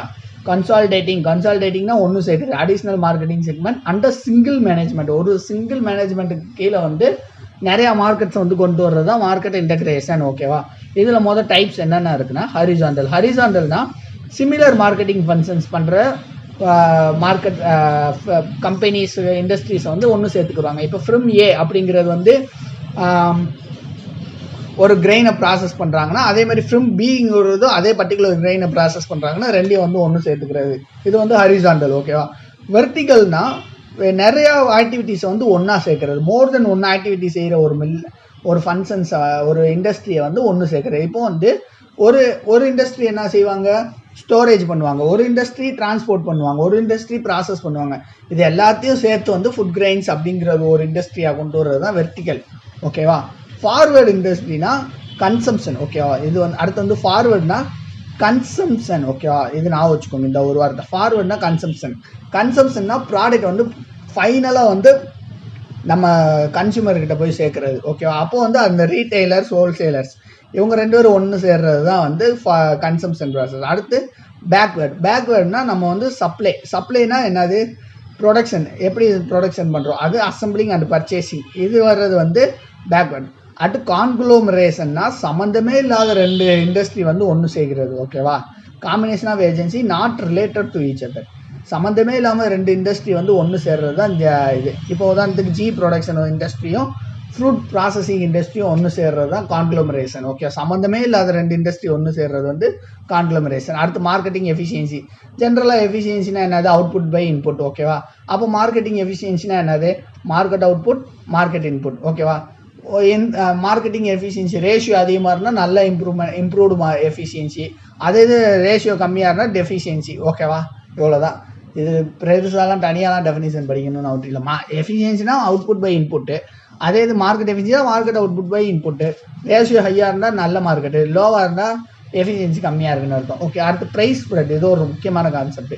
கன்சால்டேட்டிங்னா ஒன்று சேர்க்குது. Additional marketing segment under single management. ஒரு சிங்கிள் மேனேஜ்மெண்ட்டுக்கு கீழே வந்து நிறையா மார்க்கெட்ஸ் வந்து கொண்டு வர்றது தான் மார்க்கெட் இன்டகிரேஷன். ஓகேவா, இதில் மொதல் டைப்ஸ் என்னென்ன இருக்குன்னா ஹரிசாண்டல்னா சிமிலர் மார்க்கெட்டிங் ஃபங்க்ஷன்ஸ் பண்ணுற மார்க்கெட் கம்பெனிஸ் இண்டஸ்ட்ரீஸை வந்து ஒன்று சேர்த்துக்குறாங்க. இப்போ ஃப்ரம் ஏ அப்படிங்கிறது வந்து ஒரு கிரெயினை ப்ராசஸ் பண்ணுறாங்கன்னா, அதே மாதிரி ஃப்ரம் பிங்கிறதும் அதே பர்டிகுலர் கிரெயினை ப்ராசஸ் பண்ணுறாங்கன்னா ரெண்டையும் வந்து ஒன்று சேர்த்துக்கிறது. இது வந்து ஹரிசாண்டல். ஓகேவா, வெர்டிகல்னா நிறையா ஆக்டிவிட்டீஸை வந்து ஒன்றா சேர்க்கறது. மோர் தென் ஒன்று ஆக்டிவிட்டி செய்கிற ஒரு ஃபங்க்ஷன்ஸ் ஒரு இண்டஸ்ட்ரியை வந்து ஒன்று சேர்க்குறது. இப்போ வந்து ஒரு இண்டஸ்ட்ரி என்ன செய்வாங்க, ஸ்டோரேஜ் பண்ணுவாங்க, ஒரு இண்டஸ்ட்ரி டிரான்ஸ்போர்ட் பண்ணுவாங்க, ஒரு இண்டஸ்ட்ரி ப்ராசஸ் பண்ணுவாங்க. இது எல்லாத்தையும் சேர்த்து வந்து ஃபுட் கிரெயின்ஸ் அப்படிங்கிறது ஒரு இண்டஸ்ட்ரியாக கொண்டு வர்றது தான் வெர்டிக்கல். ஓகேவா, ஃபார்வேர்டு இண்டஸ்ட்ரினா கன்சம்ஷன். ஓகேவா, இது வந்து அடுத்து வந்து ஃபார்வேர்ட்னா கன்சம்ஷன். ஓகேவா, இது நான் வச்சுக்கோங்க இந்த ஒரு வார்த்தை. ஃபார்வேர்ட்னா கன்சம்ஷன்னா ப்ராடக்ட் வந்து ஃபைனலாக வந்து நம்ம கன்சியூமர்கிட்ட போய் சேர்க்குறது. ஓகேவா, அப்போ வந்து அந்த ரீட்டெய்லர்ஸ் ஹோல்சேலர்ஸ் இவங்க ரெண்டு பேரும் ஒன்று சேர்றது தான் வந்து கன்சம்ஷன் ப்ராசஸ். அடுத்து பேக்வேர்ட்னா நம்ம வந்து சப்ளைனா என்னது, ப்ரொடக்ஷன். எப்படி ப்ரொடக்ஷன் பண்ணுறோம், அது அசம்பிளிங் அண்ட் பர்ச்சேசிங், இது வர்றது வந்து பேக்வேர்ட். அடுத்து கான்குளோமரேஷன்னா சம்மந்தமே இல்லாத ரெண்டு இண்டஸ்ட்ரி வந்து ஒன்று சேர்க்கிறது. ஓகேவா, combination of agency not related to each other. சம்மந்தமே இல்லாமல் ரெண்டு இண்டஸ்ட்ரி வந்து ஒன்று சேர்றது தான் இந்த இது. இப்போ உதாரணத்துக்கு ஜி ப்ரொடக்ஷன் இண்டஸ்ட்ரியும் ஃப்ரூட் ப்ராசஸிங் இண்டஸ்ட்ரியும் ஒன்று சேர்றது தான் கான்குளோமரேஷன். ஓகே, சம்மந்தமே இல்லாத ரெண்டு இண்டஸ்ட்ரி ஒன்று சேர்றது வந்து கான்குளோமரேஷன். அடுத்து மார்க்கெட்டிங் எஃபிஷியன்சி. ஜென்ரலாக எஃபிஷியன்சினா என்னது, அவுட்புட் பை இன்புட். ஓகேவா, அப்போ மார்க்கெட்டிங் எஃபிஷியன்சினா என்னது, மார்க்கெட் அவுட்புட் மார்க்கெட் இன்புட். ஓகேவா, மார்க்கெட்டிங் எஃபிஷியன்சி ரேஷியோ அதிகமாக இருந்தால் நல்ல இம்ப்ரூவ்டு எஃபிஷியன்சி, அதே இது ரேஷியோ கம்மியாக இருந்தால் டெஃபிஷியன்சி. ஓகேவா, இவ்வளோதான். இது பெருசாலாம் தனியாலாம் டெஃபினிஷன் படிக்கணும்னு அவற்று இல்லை. எஃபிஷியன்சினா அவுட்புட் பை இன்புட்டு, அதே இது மார்க்கெட் எஃபிஷியன்சினா market output by input. Ratio ஹையாக இருந்தால் நல்ல மார்க்கெட்டு, லோவாக இருந்தால் எஃபிஷியன்சி கம்மியாக இருக்குன்னு அர்த்தம். ஓகே, அடுத்து ப்ரைஸ் ஸ்ப்ரெட். இது ஒரு முக்கியமான கான்செப்ட்.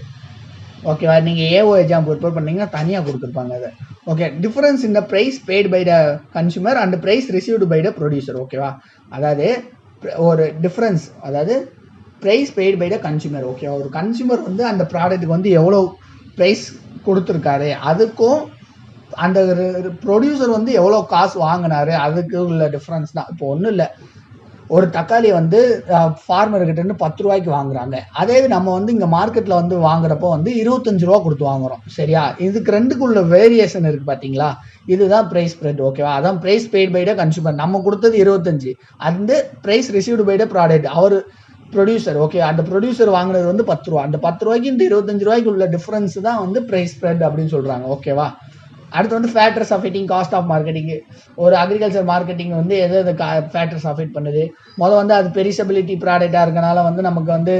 ஓகேவா, நீங்கள் ஏஓ எக்ஸாம் ப்ரிப்பேர் பண்ணிங்கன்னா தனியாக கொடுத்துருப்பாங்க அதை. ஓகே, டிஃபரன்ஸ் இந்த price paid by the consumer and price received by the producer. ஓகேவா, அதாவது ஒரு டிஃப்ரென்ஸ், அதாவது price paid by the consumer. ஓகேவா, ஒரு கன்சூமர் வந்து அந்த ப்ராடக்ட்டுக்கு வந்து எவ்வளோ ப்ரைஸ் கொடுத்துருக்காரு, அதுக்கும் அந்த ப்ரொடியூசர் வந்து எவ்வளோ காசு வாங்கினாரு அதுக்கு உள்ள டிஃப்ரென்ஸ் தான். இப்போ ஒன்றும் இல்லை, ஒரு தக்காளி வந்து ஃபார்மர்கிட்ட 10 ரூபாய்க்கு வாங்குறாங்க. அதே நம்ம வந்து இங்கே மார்க்கெட்டில் வந்து வாங்குறப்போ வந்து 25 ரூபா கொடுத்து வாங்குறோம். சரியா, இதுக்கு ரெண்டுக்குள்ள வேரியேஷன் இருக்குது பார்த்தீங்களா, இதுதான் ப்ரைஸ் ஸ்ப்ரெட். ஓகேவா, அதான் price paid by the consumer. நம்ம கொடுத்தது 25, அந்த price received by the product அவர் ப்ரொடியூசர். ஓகே, அந்த ப்ரொடியூசர் வாங்கினது வந்து 10 ரூபா. அந்த 10 ரூபாய்க்கு இந்த 25 ரூபாய்க்கு உள்ள டிஃப்ரென்ஸ் தான் வந்து ப்ரைஸ் ஸ்ப்ரெட் அப்படின்னு சொல்கிறாங்க. ஓகேவா, அடுத்து வந்து factors affecting cost of marketing. ஒரு அக்ரிகல்ச்சர் மார்க்கெட்டிங் வந்து எது ஃபேக்டர்ஸ் அஃபெக்ட் பண்ணுது, வந்து அது பெரிசபிலிட்டி ப்ராடக்டாக இருக்கனால வந்து நமக்கு வந்து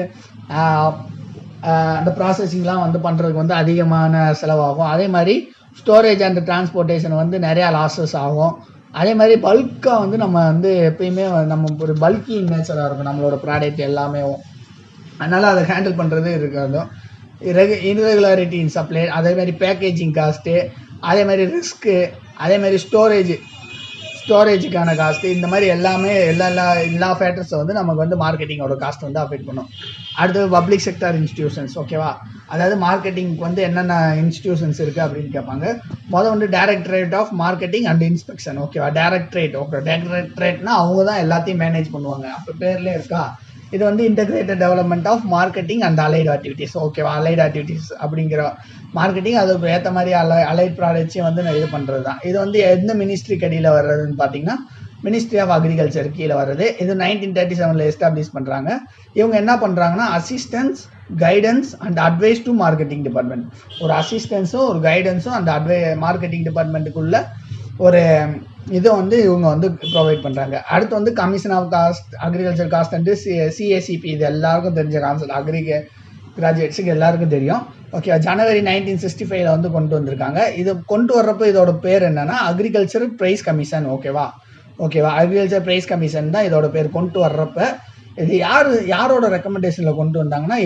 அந்த ப்ராசஸிங்லாம் வந்து பண்ணுறதுக்கு வந்து அதிகமான செலவாகும். அதே மாதிரி ஸ்டோரேஜ் அண்ட் டிரான்ஸ்போர்ட்டேஷன் வந்து நிறையா லாஸஸ் ஆகும். அதே மாதிரி பல்காக வந்து நம்ம வந்து எப்பயுமே நம்ம ஒரு பல்கி நேச்சராக இருக்கும் நம்மளோட ப்ராடக்ட் எல்லாமே, அதனால் அதை ஹேண்டில் பண்ணுறது இருக்காது. இர்ரெகுலாரிட்டி இன் சப்ளை, அதே மாதிரி பேக்கேஜிங் காஸ்ட்டு, அதே மாதிரி ரிஸ்க்கு, அதே மாதிரி ஸ்டோரேஜுக்கான காஸ்ட்டு, இந்த மாதிரி எல்லாமே எல்லா ஃபேக்டர்ஸை வந்து நமக்கு வந்து மார்க்கெட்டிங்கோட காஸ்ட் வந்து அஃபெக்ட் பண்ணும். அடுத்தது பப்ளிக் செக்டார் இன்ஸ்டிடியூஷன்ஸ். ஓகேவா, அதாவது மார்க்கெட்டிங்க்கு வந்து என்னென்ன இன்ஸ்டிடியூஷன்ஸ் இருக்குது அப்படின்னு கேட்பாங்க. வந்து directorate of marketing and inspection. ஓகேவா, டைரக்டரேட்னா அவங்க தான் எல்லாத்தையும் மேனேஜ் பண்ணுவாங்க, அப்போ பேர்லேயே இருக்கா. இது வந்து integrated development of marketing and allied activities. ஓகேவா, அலைட் ஆக்டிவிட்டீஸ் அப்படிங்கிற மார்க்கெட்டிங் அதுக்கு ஏற்ற மாதிரி அலைட் ப்ராடக்ட்ஸையும் வந்து இது பண்ணுறது தான். இது வந்து எந்த மினிஸ்ட்ரி கடியில் வர்றதுன்னு பார்த்தீங்கன்னா மினிஸ்ட்ரி ஆஃப் அக்ரிகல்ச்சர் கீழே வருது. இது 1937 எஸ்டாப்ளிஷ் பண்ணுறாங்க. இவங்க என்ன பண்ணுறாங்கன்னா assistance, guidance and advice to marketing department. ஒரு அசிஸ்டன்ஸும் ஒரு கைடன்ஸும் அந்த மார்க்கெட்டிங் டிபார்ட்மெண்ட்டுக்குள்ள ஒரு இதை வந்து இவங்க வந்து ப்ரொவைட் பண்ணுறாங்க. அடுத்து வந்து commission of cost, agriculture cost and CACP. இது எல்லாருக்கும் தெரிஞ்ச கான்செப்ட், கிராஜுவேட்ஸுக்கு எல்லாருக்கும் தெரியும். ஓகே, ஜனவரி 1965 வந்து கொண்டு வந்திருக்காங்க. இது கொண்டு வர்றப்போ இதோட பேர் என்னன்னா அக்ரிகல்ச்சர் ப்ரைஸ் கமிஷன். ஓகேவா, அக்ரிகல்ச்சர் ப்ரைஸ் கமிஷன் தான் இதோட பேர். கொண்டு வர்றப்ப இது யாரோட ரெக்கமெண்டேஷனில் கொண்டு வந்தாங்கன்னா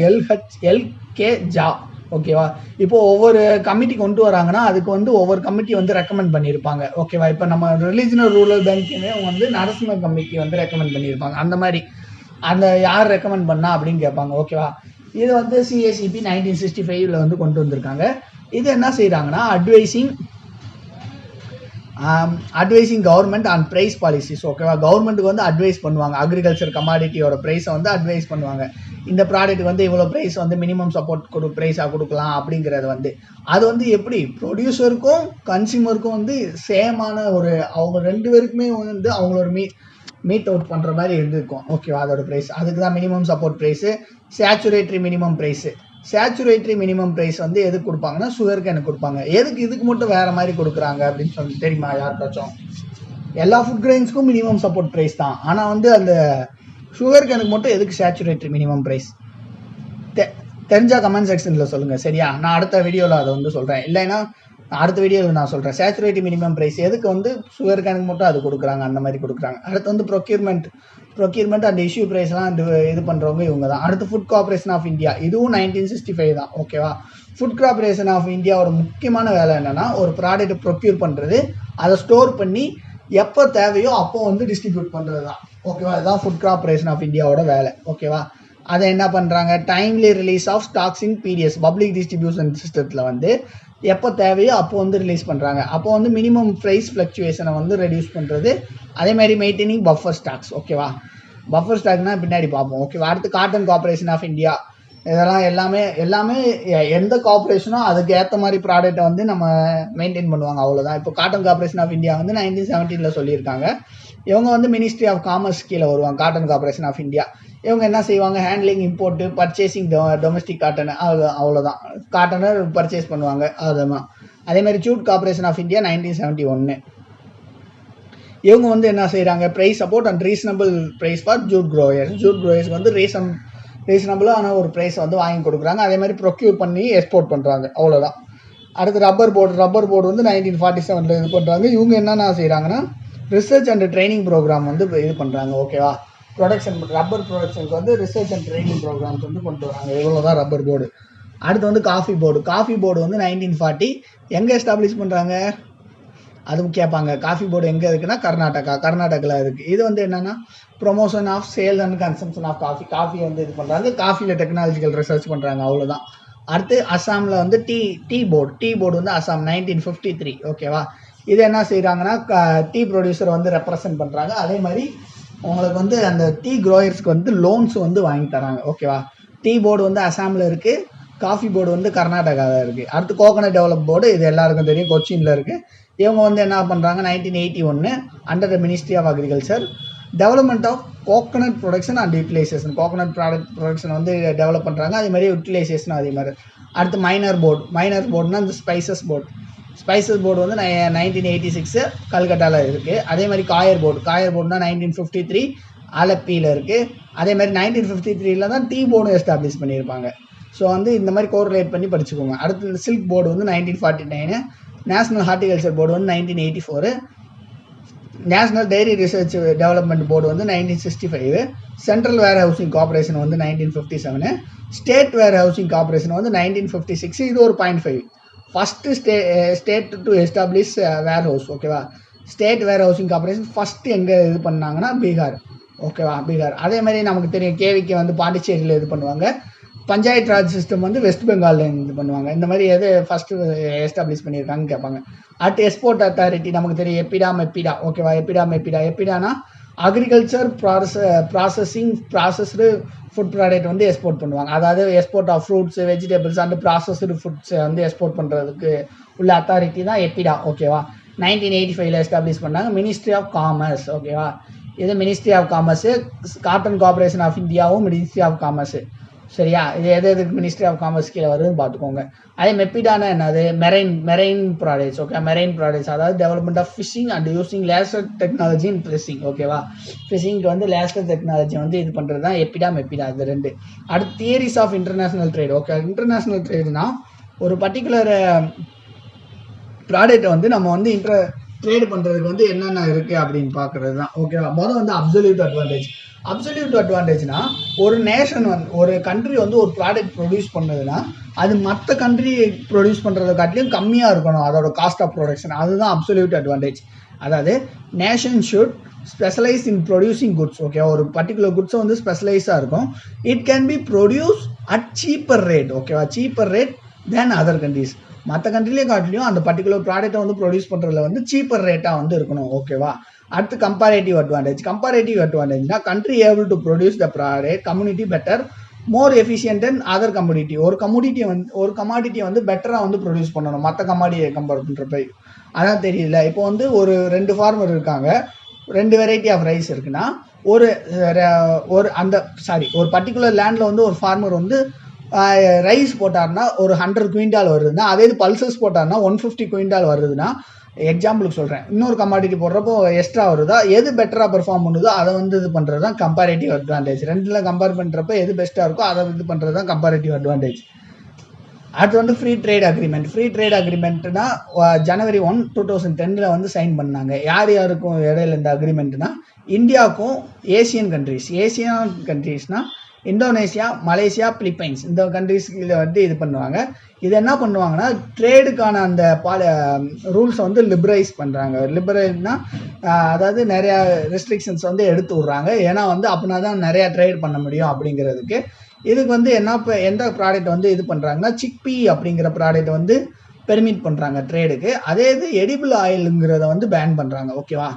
எல்கே ஜா ஓகேவா. இப்போ ஒவ்வொரு கமிட்டி கொண்டு வராங்கன்னா அதுக்கு வந்து ஒவ்வொரு கமிட்டி வந்து ரெக்கமெண்ட் பண்ணியிருப்பாங்க. ஓகேவா. இப்போ நம்ம ரிலிஜனல் ரூரல் பேங்க்குமே வந்து நரசிம்ம கமிட்டி வந்து ரெக்கமெண்ட் பண்ணியிருப்பாங்க. அந்த மாதிரி அந்த யார் ரெக்கமெண்ட் பண்ணா அப்படின்னு கேட்பாங்க. ஓகேவா. இது வந்து சிஏசிபி 1965 வந்து கொண்டு வந்திருக்காங்க. இது என்ன செய்கிறாங்கன்னா advising government on price policies. ஓகேவா. கவர்மெண்ட்டுக்கு வந்து அட்வைஸ் பண்ணுவாங்க. அக்ரிகல்ச்சர் கமாடிட்டியோட ப்ரைஸை வந்து அட்வைஸ் பண்ணுவாங்க. இந்த ப்ராடக்ட் வந்து இவ்வளோ ப்ரைஸ் வந்து மினிமம் சப்போர்ட் ப்ரைஸாக கொடுக்கலாம் அப்படிங்கிறது வந்து அது வந்து எப்படி ப்ரொடியூசருக்கும் கன்சியூமருக்கும் வந்து சேமான ஒரு அவங்க 2 பேருக்குமே வந்து அவங்களோட மீட் அவுட் பண்ணுற மாதிரி இருந்திருக்கும். ஓகேவா. அதோட ப்ரைஸ் அதுக்கு தான் minimum support price, statutory minimum price. Statutory minimum price வந்து எதுக்கு கொடுப்பாங்கன்னா சுகர் கேனுக்கு கொடுப்பாங்க. எதுக்கு இதுக்கு மட்டும் வேறு மாதிரி கொடுக்குறாங்க அப்படின்னு சொல்லி தெரியுமா யாருக்காச்சும்? எல்லா ஃபுட் கிரெயின்ஸ்க்கும் மினிமம் சப்போர்ட் ப்ரைஸ் தான். ஆனால் வந்து அந்த சுகர் கேனுக்கு மட்டும் எதுக்கு சேச்சுரேட்டரி மினிமம் ப்ரைஸ் தெரிஞ்சால் கமெண்ட் செக்ஷனில் சொல்லுங்கள். சரியா. நான் அடுத்த வீடியோவில் அதை வந்து சொல்கிறேன். இல்லைன்னா அடுத்த வீடியோவில் நான் சொல்கிறேன். சேச்சுரேட்டரி மினிமம் ப்ரைஸ் எதுக்கு வந்து சுகர் கேனுக்கு மட்டும் அது கொடுக்குறாங்க, அந்த மாதிரி கொடுக்குறாங்க. அடுத்து வந்து ப்ரொக்யூர்மெண்ட் அண்ட் இஷ்யூ ப்ரைஸ்லாம் இது பண்ணுறவங்க இவங்க தான். அடுத்து ஃபுட் கார்பரேஷன் ஆஃப் இந்தியா. இதுவும் 1965 தான். ஓகேவா. ஃபுட் கார்பரேஷன் ஆஃப் இந்தியாவோட முக்கியமான வேலை என்னென்னா ஒரு ப்ராடக்ட்டை ப்ரொக்யூர் பண்ணுறது, அதை ஸ்டோர் பண்ணி எப்போ தேவையோ அப்போ வந்து டிஸ்ட்ரிபியூட் பண்ணுறது தான். ஓகேவா. இதுதான் ஃபுட் கார்பரேஷன் ஆஃப் இந்தியாவோட வேலை. ஓகேவா. அதை என்ன பண்ணுறாங்க, timely release of stocks in PDS public distribution சிஸ்டத்தில் வந்து எப்போ தேவையோ அப்போ வந்து ரிலீஸ் பண்ணுறாங்க. அப்போ வந்து மினிமம் ப்ரைஸ் ஃப்ளக்சுவேஷனை வந்து ரெடியூஸ் பண்ணுறது. அதே மாதிரி மெயின்டைனிங் பஃபர் ஸ்டாக்ஸ். ஓகேவா. பஃபர் ஸ்டாக்னா பின்னாடி பார்ப்போம். ஓகேவா. அடுத்து காட்டன் கார்பரேஷன் ஆஃப் இந்தியா. இதெல்லாம் எல்லாமே எந்த கார்பரேஷனோ அதுக்கு ஏற்ற மாதிரி ப்ராடக்ட்டை வந்து நம்ம மெயின்டைன் பண்ணுவாங்க. அவ்வளோதான். இப்போ காட்டன் கார்பரேஷன் ஆஃப் இந்தியா வந்து 1917 சொல்லியிருக்காங்க. இவங்க வந்து மினிஸ்ட்ரி ஆஃப் காமர்ஸ் கீழே வருவாங்க. காட்டன் கார்பரேஷன் ஆஃப் இந்தியா இவங்க என்ன செய்வாங்க, handling, import, purchasing domestic cotton, அவ்வளோதான். காட்டனை பர்ச்சேஸ் பண்ணுவாங்க. அதுதான். அதே மாதிரி ஜூட் கார்பரேஷன் ஆஃப் இந்தியா 1971 இவங்க வந்து என்ன செய்கிறாங்க, price support and reasonable price for jute க்ரோயர்ஸ்க்கு வந்து ரீசனபிளான ஒரு ப்ரைஸ் வந்து வாங்கி கொடுக்குறாங்க. அதே மாதிரி ப்ரொக்யூர் பண்ணி எக்ஸ்போர்ட் பண்ணுறாங்க. அவ்வளோதான். அடுத்து ரப்பர் போர்டு வந்து 1947 இது பண்ணுறாங்க. இவங்க என்னென்ன செய்கிறாங்கன்னா ரிசர்ச் அண்ட் ட்ரைனிங் ப்ரோக்ராம் வந்து இது பண்ணுறாங்க. ஓகேவா. ரப்பர் ப்ரொடக்ஷனுக்கு வந்து ரிசர்ச் அண்ட் ட்ரைனிங் ப்ரோக்ராம்ஸ் வந்து கொண்டு வராங்க. இவ்வளோ தான் ரப்பர் போர்டு. அடுத்து வந்து காஃபி போர்டு வந்து 1940 எங்கே எஸ்டாப்ளிஷ் பண்ணுறாங்க அதுவும் கேட்பாங்க. காஃபி போர்டு எங்கே இருக்குன்னா கர்நாடகாவில் இருக்குது. இது வந்து என்னென்னா promotion of sale and consumption of coffee வந்து இது பண்ணுறாங்க. காஃபியில் டெக்னாலஜிக்கல் ரிசர்ச் பண்ணுறாங்க. அவ்வளோதான். அடுத்து அஸ்ஸாமில் வந்து டீ போர்டு வந்து அஸ்ஸாம் 1953. ஓகேவா. இது என்ன செய்கிறாங்கன்னா டீ ப்ரொடியூசரை வந்து ரெப்ரசன்ட் பண்ணுறாங்க. அதே மாதிரி உங்களுக்கு வந்து அந்த டீ க்ரோயர்ஸ்க்கு வந்து லோன்ஸ் வந்து வாங்கி தராங்க. ஓகேவா. டீ போர்டு வந்து அஸ்ஸாமில் இருக்குது, காஃபி போர்டு வந்து கர்நாடகாவில் இருக்குது. அடுத்து கோகனட் டெவலப் போர்டு, இது எல்லாருக்கும் தெரியும், கொச்சினில் இருக்குது. இவங்க வந்து என்ன பண்ணுறாங்க, 1981 under the ministry of agriculture development of coconut production and utilisation. Coconut production வந்து டெவலப் பண்ணுறாங்க. அதே மாதிரி யூட்டிலைசேஷன் அதே மாதிரி. அடுத்து மைனர் போர்டுனா இந்த ஸ்பைசஸ் போர்டு வந்து 1986 கல்கட்டாவில் இருக்குது. அதே மாதிரி காயர் போர்டுனா 1953 ஆலப்பியில் இருக்குது. அதே மாதிரி 1953 தான் டீ போர்டும் எஸ்டாப்ளிஷ் பண்ணியிருப்பாங்க. ஸோ வந்து இந்த மாதிரி கோரிலேட் பண்ணி படிச்சுக்கோங்க. அடுத்து இந்த சில்க் போர்டு வந்து 1949, நேஷனல் ஹார்டிகல்ச்சர் போர்டு வந்து 1984, national dairy research development board வந்து 1965, சென்ட்ரல் வேர் ஹவுசிங் கார்பரேஷன் வந்து 1957, ஸ்டேட் வேர் ஹவுசிங் கார்பரேஷன் வந்து 1956. இது ஒரு 0.5. First state to establish warehouse. ஓகேவா. State warehousing corporation first எங்கே இது பண்ணாங்கன்னா பீகார். ஓகேவா. பீகார். அதே மாதிரி நமக்கு தெரியும் கேவிக்கு வந்து பாண்டிச்சேரியில் இது பண்ணுவாங்க. பஞ்சாயத்து ராஜ் சிஸ்டம் வந்து வெஸ்ட் பெங்காலில் இது பண்ணுவாங்க. இந்த மாதிரி எது ஃபஸ்ட்டு எஸ்டாப்ளிஷ் பண்ணியிருக்காங்கன்னு கேட்பாங்க. அடுத்து எக்ஸ்போர்ட் அத்தாரிட்டி நமக்கு தெரியும் எப்பிடா. ஓகேவா. எப்பிடானா அக்ரிகல்ச்சர் ப்ராசஸ்டு ஃபுட் ப்ராடக்ட் வந்து எக்ஸ்போர்ட் பண்ணுவாங்க. அதாவது export of fruits, vegetables and processed ஃபுட்ஸை வந்து எக்ஸ்போர்ட் பண்ணுறதுக்கு உள்ள அத்தாரிட்டி தான் எப்பிடா. ஓகேவா. 1985 எஸ்டாப்ளிஷ் பண்ணாங்க. Ministry of commerce. ஓகேவா. இது ministry of commerce. Cotton corporation of இந்தியாவும் மினிஸ்ட்ரி ஆஃப் காமர்ஸு. சரியா. இது எதுக்கு மினிஸ்ட்ரி ஆஃப் காமர்ஸ் கீழே வருதுன்னு பார்த்துக்கோங்க. அதே மெப்பிடானா என்னது, marine products. Okay. Marine products அதாவது development of fishing and using laser technology in fishing. ஓகேவா. ஃபிஷிங்க்கு வந்து லேசர் டெக்னாலஜி வந்து இது பண்ணுறது தான் மெப்பிடா இது 2. அடுத்து theories of international trade. Okay. International ட்ரேட்னா ஒரு பர்டிகுலர் ப்ராடக்ட்டை வந்து நம்ம வந்து ட்ரேட் பண்ணுறதுக்கு வந்து என்னென்ன இருக்குது அப்படின்னு பார்க்குறது தான். ஓகேவா? மொதல் வந்து அப்சல்யூட் அட்வான்டேஜ். அப்சல்யூட் அட்வான்டேஜ்னா ஒரு நேஷன் வந்து ஒரு கண்ட்ரி வந்து ஒரு ப்ராடக்ட் ப்ரொடியூஸ் பண்ணுதுன்னா அது மற்ற கண்ட்ரி ப்ரொடியூஸ் பண்ணுறதை காட்டிலும் கம்மியாக இருக்கணும் அதோட காஸ்ட் ஆஃப் ப்ரொடக்ஷன். அதுதான் அப்சல்யூட் அட்வான்டேஜ். அதாவது nation should specialise in producing goods. Okay, ஒரு பர்டிகுலர் குட்ஸை வந்து ஸ்பெஷலைஸாக இருக்கும். It can be produce at cheaper rate. ஓகேவா? Cheaper rate than other countries. மற்ற கண்ட்ரிலே காட்டிலையும் அந்த பர்டிகுலர் ப்ராடக்ட்டை வந்து ப்ரொடியூஸ் பண்ணுறதுல வந்து சீப்பர் ரேட்டாக வந்து இருக்கணும். ஓகேவா? அடுத்து கம்பேரேட்டிவ் அட்வான்டேஜ். கம்பேரேட்டிவ் அட்வான்டேஜ்னா country able to produce the product community better more efficient and other commodity. ஒரு கமாடிட்டியை வந்து பெட்டராக வந்து ப்ரொடியூஸ் பண்ணணும் மற்ற கமாடிட்டியை கம்பேர் பண்ணுறப்ப. அதான் தெரியல. இப்போ வந்து ஒரு 2 ஃபார்மர் இருக்காங்க, 2 வெரைட்டி ஆஃப் ரைஸ் இருக்குன்னா ஒரு பர்டிகுலர் லேண்டில் வந்து ஒரு ஃபார்மர் வந்து ரைஸ் போட்டார்னா ஒரு 100 குவிண்டால் வருதுன்னா, அதே இது பல்சஸ் போட்டார்னா 150 குவிண்டால் வருதுன்னா, எக்ஸாம்பிளுக்கு சொல்கிறேன், இன்னொரு கமாடிட்டி போடுறப்போ எக்ஸ்ட்ரா வருதா, எது பெட்டராக பெர்ஃபார்ம் பண்ணுதோ அதை வந்து இது பண்ணுறது தான் கம்பேரேட்டிவ் அட்வான்டேஜ். ரெண்டில் கம்பேர் பண்ணுறப்ப எது பெஸ்ட்டாக இருக்கோ அதை இது பண்ணுறது தான் கம்பேரேட்டிவ் அட்வான்டேஜ். அடுத்து வந்து free trade agreement. Free trade அக்ரிமெண்ட்னா January 1, 2010 வந்து சைன் பண்ணாங்க. யார் யாருக்கும் இடையில இந்த அக்ரிமெண்ட்னா இந்தியாவுக்கும் ஏசியன் கண்ட்ரீஸ்னால் இந்தோனேஷியா, மலேசியா, பிலிப்பைன்ஸ் இந்த கண்ட்ரீஸ்ல வந்து இது பண்ணுவாங்க. இது என்ன பண்ணுவாங்கன்னா ட்ரேடுக்கான அந்த ரூல்ஸை வந்து லிபரைஸ் பண்ணுறாங்க. லிபரல்னா அதாவது நிறையா ரெஸ்ட்ரிக்ஷன்ஸ் வந்து எடுத்து விட்றாங்க. ஏன்னா வந்து அப்படின்னா தான் நிறையா ட்ரேட் பண்ண முடியும் அப்படிங்கிறதுக்கு. இதுக்கு வந்து எந்த ப்ராடக்ட் வந்து இது பண்ணுறாங்கன்னா சிக்பி அப்படிங்கிற ப்ராடக்ட் வந்து பெர்மிட் பண்ணுறாங்க ட்ரேடுக்கு. அதே இது எடிபிள் ஆயிலுங்கிறத வந்து பேன் பண்ணுறாங்க. ஓகேவா?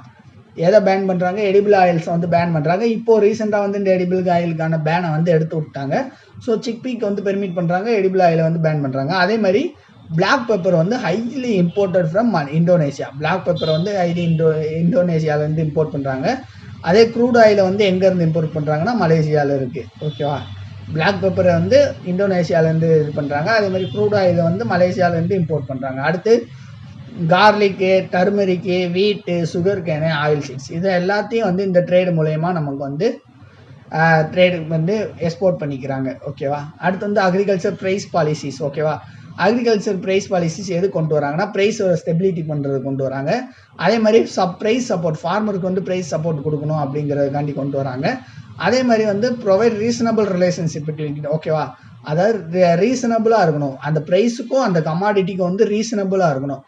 எதை பேன் பண்ணுறாங்க? எடிபிள் ஆயில்ஸை வந்து பேன் பண்ணுறாங்க. இப்போது ரீசெண்டாக வந்து இந்த எடிபிள் ஆயிலுக்கான பேனை வந்து எடுத்து விட்டாங்க. ஸோ சிக்பிக்கு வந்து பெர்மிட் பண்ணுறாங்க, எடிபிள் ஆயிலை வந்து பேன் பண்ணுறாங்க. அதே மாதிரி பிளாக் பெப்பர் வந்து highly imported from Indonesia. Black பெப்பரை வந்து ஹைலி இந்தோனேஷியாவிலேருந்து இம்போர்ட் பண்ணுறாங்க. அதே க்ரூட் ஆயிலை வந்து எங்கேருந்து இம்போர்ட் பண்ணுறாங்கன்னா மலேசியாவில் இருக்குது. ஓகேவா? பிளாக் பெப்பரை வந்து இந்தோனேஷியாவிலேருந்து இது பண்ணுறாங்க. அதே மாதிரி க்ரூட் ஆயிலை வந்து மலேசியாவிலேருந்து இம்போர்ட் பண்ணுறாங்க. அடுத்து கார்லிக்கு, டர்மரிக்கு, வீட்டு, சுகர் கேனு, ஆயில் சீட்ஸ் இது எல்லாத்தையும் வந்து இந்த ட்ரேடு மூலயமா நமக்கு வந்து ட்ரேடுக்கு வந்து எக்ஸ்போர்ட் பண்ணிக்கிறாங்க. ஓகேவா? அடுத்து வந்து அக்ரிகல்ச்சர் ப்ரைஸ் பாலிசிஸ். ஓகேவா? அக்ரிகல்ச்சர் ப்ரைஸ் பாலிசிஸ் எது கொண்டு வராங்கன்னா ப்ரைஸோட ஸ்டெபிலிட்டி பண்ணுறது கொண்டு வராங்க. அதே மாதிரி ப்ரைஸ் சப்போர்ட், ஃபார்மருக்கு வந்து ப்ரைஸ் சப்போர்ட் கொடுக்கணும் அப்படிங்கிறதுக்காண்டி கொண்டு வராங்க. அதே மாதிரி வந்து ப்ரொவைட் ரீசனபிள் ரிலேஷன்ஷிப் பிட்வீன். ஓகேவா? அதாவது ரீசனபிளாக இருக்கணும், அந்த ப்ரைஸுக்கும் அந்த கமாடிட்டிக்கும் வந்து ரீசனபிளாக இருக்கணும்.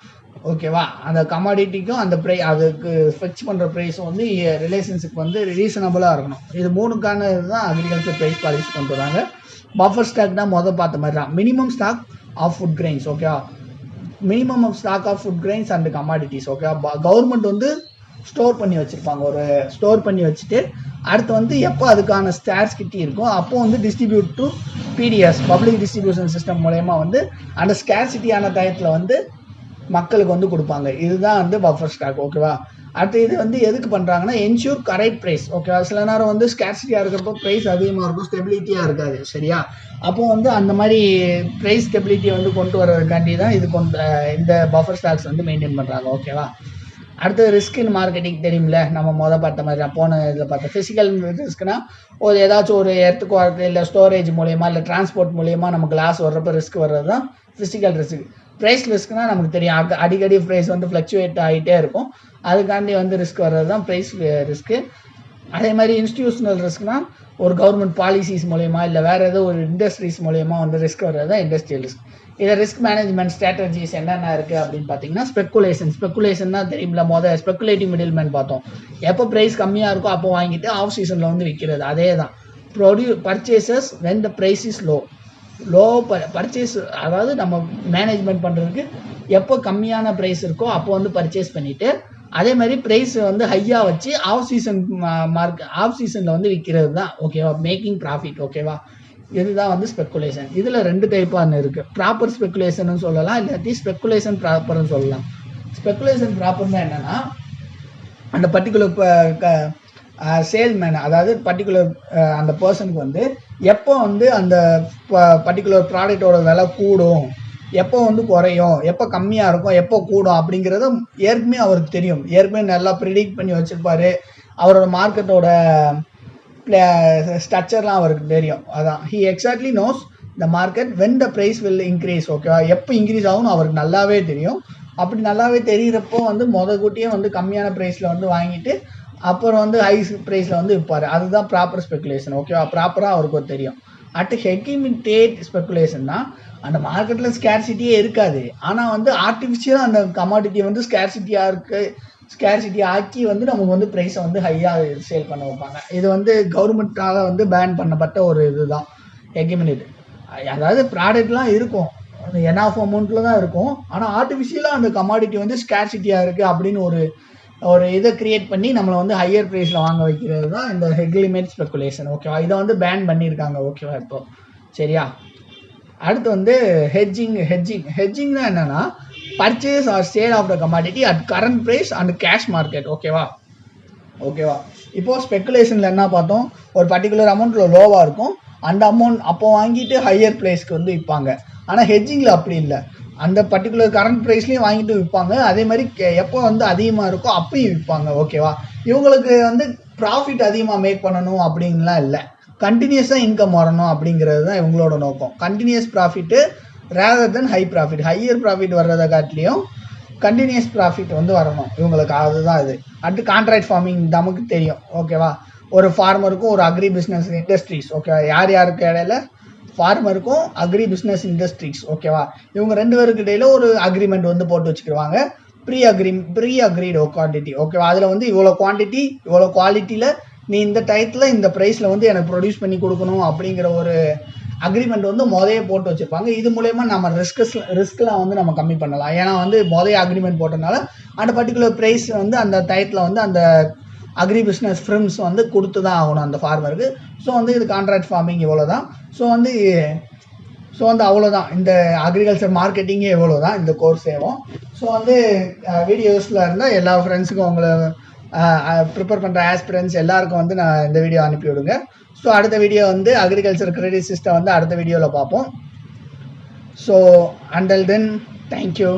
ஓகேவா? அந்த கமாடிட்டிக்கும் அந்த அதுக்கு ஃபிக்ஸ் பண்ணுற ப்ரைஸும் வந்து ரிலேஷன்ஷிப் வந்து ரீசனபிளாக இருக்கணும். இது 3க்கான இதுதான் அக்ரிகல்ச்சர் ப்ரைஸ் பாலிசி கொண்டு வராங்க. பஃபர் ஸ்டாக் தான் பார்த்த மாதிரி தான். Minimum stock of food grains. ஓகேவா? Minimum of stock of food grains and commodities. ஓகேவா? கவர்மெண்ட் வந்து ஸ்டோர் பண்ணி வச்சுருப்பாங்க. ஒரு ஸ்டோர் பண்ணி வச்சுட்டு அடுத்து வந்து எப்போ அதுக்கான ஸ்கேர்சிட்டி இருக்கும் அப்போ வந்து distribute to PDS, public distribution system மூலயமா வந்து அந்த ஸ்கேர்சிட்டியான டயத்தில் வந்து மக்களுக்கு வந்து கொடுப்பாங்க. இதுதான் வந்து பஃபர் ஸ்டாக். ஓகேவா? அடுத்து இது வந்து எதுக்கு பண்ணுறாங்கன்னா என்ஷூர் கரெக்ட் ப்ரைஸ். ஓகேவா? சில நேரம் வந்து ஸ்கேர்சிட்டியாக இருக்கிறப்போ ப்ரைஸ் அதிகமாக இருக்கும், ஸ்டெபிலிட்டியாக இருக்காது. சரியா? அப்போ வந்து அந்த மாதிரி ப்ரைஸ் ஸ்டெபிலிட்டியை வந்து கொண்டு வரதுக்காண்டி தான் இந்த பஃபர் ஸ்டாக்ஸ் வந்து மெயின்டைன் பண்ணுறாங்க. ஓகேவா? அடுத்து ரிஸ்க் இன் மார்க்கெட்டிங் தெரியுமில்ல, நம்ம பார்த்த மாதிரி தான் போன இதில் பார்த்தோம். ஃபிசிக்கல் ரிஸ்க்னா ஏதாச்சும் ஒரு இடத்துக்கு வரது, இல்லை ஸ்டோரேஜ் மூலயமா, இல்லை டிரான்ஸ்போர்ட் மூலயமா நமக்கு லாஸ் வர்றப்போ ரிஸ்க் வர்றது தான் ஃபிசிக்கல் ரிஸ்க். ப்ரைஸ் ரிஸ்க்னால் நமக்கு தெரியும், அடிக்கடி ப்ரைஸ் வந்து ஃப்ளக்சுவேட் ஆகிட்டே இருக்கும், அதுக்காண்டி வந்து ரிஸ்க் வர்றது தான் ப்ரைஸ் ரிஸ்க்கு. அதே மாதிரி இன்ஸ்டிடியூஷனல் ரிஸ்க்னால் ஒரு கவர்மெண்ட் பாலிசிஸ் மூலயமா இல்லை வேறு ஏதோ ஒரு இண்டஸ்ட்ரீஸ் மூலயமா வந்து ரிஸ்க் வர்றது தான் இண்டஸ்ட்ரியல் ரிஸ்க். இதை ரிஸ்க் மேனேஜ்மெண்ட் ஸ்ட்ராட்டஜிஸ் என்னென்ன இருக்குது அப்படின்னு பார்த்தீங்கன்னா ஸ்பெக்குலேஷன்னா தெரியுமில்ல, ஸ்பெக்குலேட்டிவ் மிடில்மேன் பார்த்தோம். எப்போ ப்ரைஸ் கம்மியாக இருக்கோ அப்போ வாங்கிட்டு ஆஃப் சீசனில் வந்து விற்கிறது. அதே தான் purchases when the price is low purchase, அதாவது நம்ம மேனேஜ்மெண்ட் பண்ணுறதுக்கு எப்போ கம்மியான ப்ரைஸ் இருக்கோ அப்போ வந்து பர்ச்சேஸ் பண்ணிவிட்டு அதே மாதிரி ப்ரைஸ் வந்து ஹையாக வச்சு ஆஃப் சீசனில் வந்து விற்கிறது தான். ஓகேவா? Making profit. ஓகேவா? இதுதான் வந்து ஸ்பெக்குலேஷன். இதில் 2 டைப்பாக இருக்குது. ப்ராப்பர் ஸ்பெக்குலேஷன் சொல்லலாம், இல்லாட்டி ஸ்பெக்குலேஷன் ப்ராப்பர்னு சொல்லலாம். ஸ்பெக்குலேஷன் ப்ராப்பர்னா என்னென்னா அந்த பர்டிகுலர் சேல்மேன், அதாவது பர்டிகுலர் அந்த பர்சனுக்கு வந்து எப்போ வந்து அந்த பர்டிகுலர் ப்ராடக்டோட விலை கூடும், எப்போ வந்து குறையும், எப்போ கம்மியாக இருக்கும், எப்போ கூடும் அப்படிங்கிறத ஏற்கனவே அவருக்கு தெரியும். ஏற்கனவே நல்லா ப்ரிடிக்ட் பண்ணி வச்சுருப்பார். அவரோட மார்க்கெட்டோட ஸ்ட்ரக்சர்லாம் அவருக்கு தெரியும். அதான் he exactly knows the market when the price will increase. ஓகேவா? எப்போ இன்க்ரீஸ் ஆகும்னு அவருக்கு நல்லாவே தெரியும். அப்படி நல்லாவே தெரிகிறப்போ வந்து கூட்டியே வந்து கம்மியான ப்ரைஸில் வந்து வாங்கிட்டு அப்புறம் வந்து ஹை ப்ரைஸில் வந்து விற்பார். அதுதான் ப்ராப்பர் ஸ்பெக்குலேஷன். ஓகேவா, ப்ராப்பராக அவருக்கு தெரியும். ஹெகிமிட்டேட் ஸ்பெக்குலேஷன்னா அந்த மார்க்கெட்டில் ஸ்கேர்சிட்டியே இருக்காது, ஆனால் வந்து ஆர்டிஃபிஷியலாக அந்த கமாடிட்டியை வந்து ஸ்கேர்சிட்டி ஆக்கி வந்து நமக்கு வந்து ப்ரைஸை வந்து ஹையாக சேல் பண்ண வைப்பாங்க. இது வந்து கவர்மெண்ட்டால் வந்து பேன் பண்ணப்பட்ட ஒரு இதுதான் ஹெகிமினேட். அதாவது ப்ராடக்ட்லாம் இருக்கும், எனாஃப் அமௌண்ட்டில் தான் இருக்கும், ஆனால் ஆர்டிஃபிஷியலாக அந்த கமாடிட்டி வந்து ஸ்கேர்சிட்டியாக இருக்குது அப்படின்னு ஒரு இதை கிரியேட் பண்ணி நம்மளை வந்து ஹையர் ப்ரைஸில் வாங்க வைக்கிறது தான் இந்த ஹெகிமினேட் ஸ்பெக்குலேஷன். ஓகேவா, இதை வந்து பேன் பண்ணியிருக்காங்க. ஓகேவா, இப்போ சரியா. அடுத்து வந்து ஹெட்ஜிங்னா என்னன்னா purchase or sale of the commodity at current price and cash market. ஓகேவா. இப்போது ஸ்பெக்குலேஷனில் என்ன பார்த்தோம், ஒரு பர்டிகுலர் அமௌண்ட்டில் லோவாக இருக்கும், அந்த அமௌண்ட் அப்போ வாங்கிட்டு ஹையர் ப்ரைஸ்க்கு வந்து விற்பாங்க. ஆனால் ஹெட்ஜிங்கில் அப்படி இல்லை, அந்த பர்டிகுலர் கரண்ட் ப்ரைஸ்லேயும் வாங்கிட்டு விற்பாங்க, அதே மாதிரி எப்போ வந்து அதிகமாக இருக்கோ அப்பயும் விற்பாங்க. ஓகேவா, இவங்களுக்கு வந்து ப்ராஃபிட் அதிகமாக மேக் பண்ணணும் அப்படின்லாம் இல்லை, கண்டினியூஸாக இன்கம் வரணும் அப்படிங்கிறது தான் இவங்களோட நோக்கம். Continuous profit rather than high profit. Higher profit வர்றதை காட்டிலையும் கண்டினியூஸ் ப்ராஃபிட் வந்து வரணும் இவங்களுக்கு, அதுதான் இது. அடுத்து கான்ட்ராக்ட் ஃபார்மிங் நமக்கு தெரியும். ஓகேவா, ஒரு ஃபார்மருக்கும் ஒரு அக்ரி பிஸ்னஸ் இண்டஸ்ட்ரீஸ். ஓகேவா, யாருக்கு இடையில ஃபார்மருக்கும் அக்ரி பிஸ்னஸ் இண்டஸ்ட்ரீஸ். ஓகேவா, இவங்க 2 பேருக்கு இடையில ஒரு அக்ரிமெண்ட் வந்து போட்டு வச்சுக்கிடுவாங்க, ப்ரீ அக்ரீடு குவான்டிட்டி. ஓகேவா, அதில் வந்து இவ்வளோ குவான்டிட்டி இவ்வளோ குவாலிட்டியில் நீ இந்த டயத்தில் இந்த ப்ரைஸில் வந்து எனக்கு ப்ரொடியூஸ் பண்ணி கொடுக்கணும் அப்படிங்கிற ஒரு அக்ரிமெண்ட் வந்து போட்டு வச்சுருப்பாங்க. இது மூலயமா நம்ம ரிஸ்க்லாம் வந்து நம்ம கம்மி பண்ணலாம். ஏன்னா வந்து அக்ரிமெண்ட் போட்டனால அந்த பர்டிகுலர் ப்ரைஸ் வந்து அந்த டயத்தில் வந்து அந்த அக்ரி பிஸ்னஸ் ஃபிர்ம்ஸ் வந்து கொடுத்து தான் ஆகணும் அந்த ஃபார்மருக்கு. ஸோ வந்து இது கான்ட்ராக்ட் ஃபார்மிங் இவ்வளோ தான். ஸோ வந்து அவ்வளோதான், இந்த அக்ரிகல்ச்சர் மார்க்கெட்டிங்கே எவ்வளோ தான் இந்த கோர்ஸேவும். ஸோ வந்து வீடியோஸில் இருந்தால் எல்லா ஃப்ரெண்ட்ஸுக்கும் உங்களை ப்ரிப்பேர் பண்ணுற ஆஸ்பிரன்ஸ் எல்லாருக்கும் வந்து நான் இந்த வீடியோ அனுப்பி விடுங்க. ஸோ அடுத்த வீடியோ வந்து அக்ரிகல்ச்சர் கிரெடிட் சிஸ்டம் வந்து அடுத்த வீடியோவில் பார்ப்போம். ஸோ அண்டல் தென் தேங்க்யூ.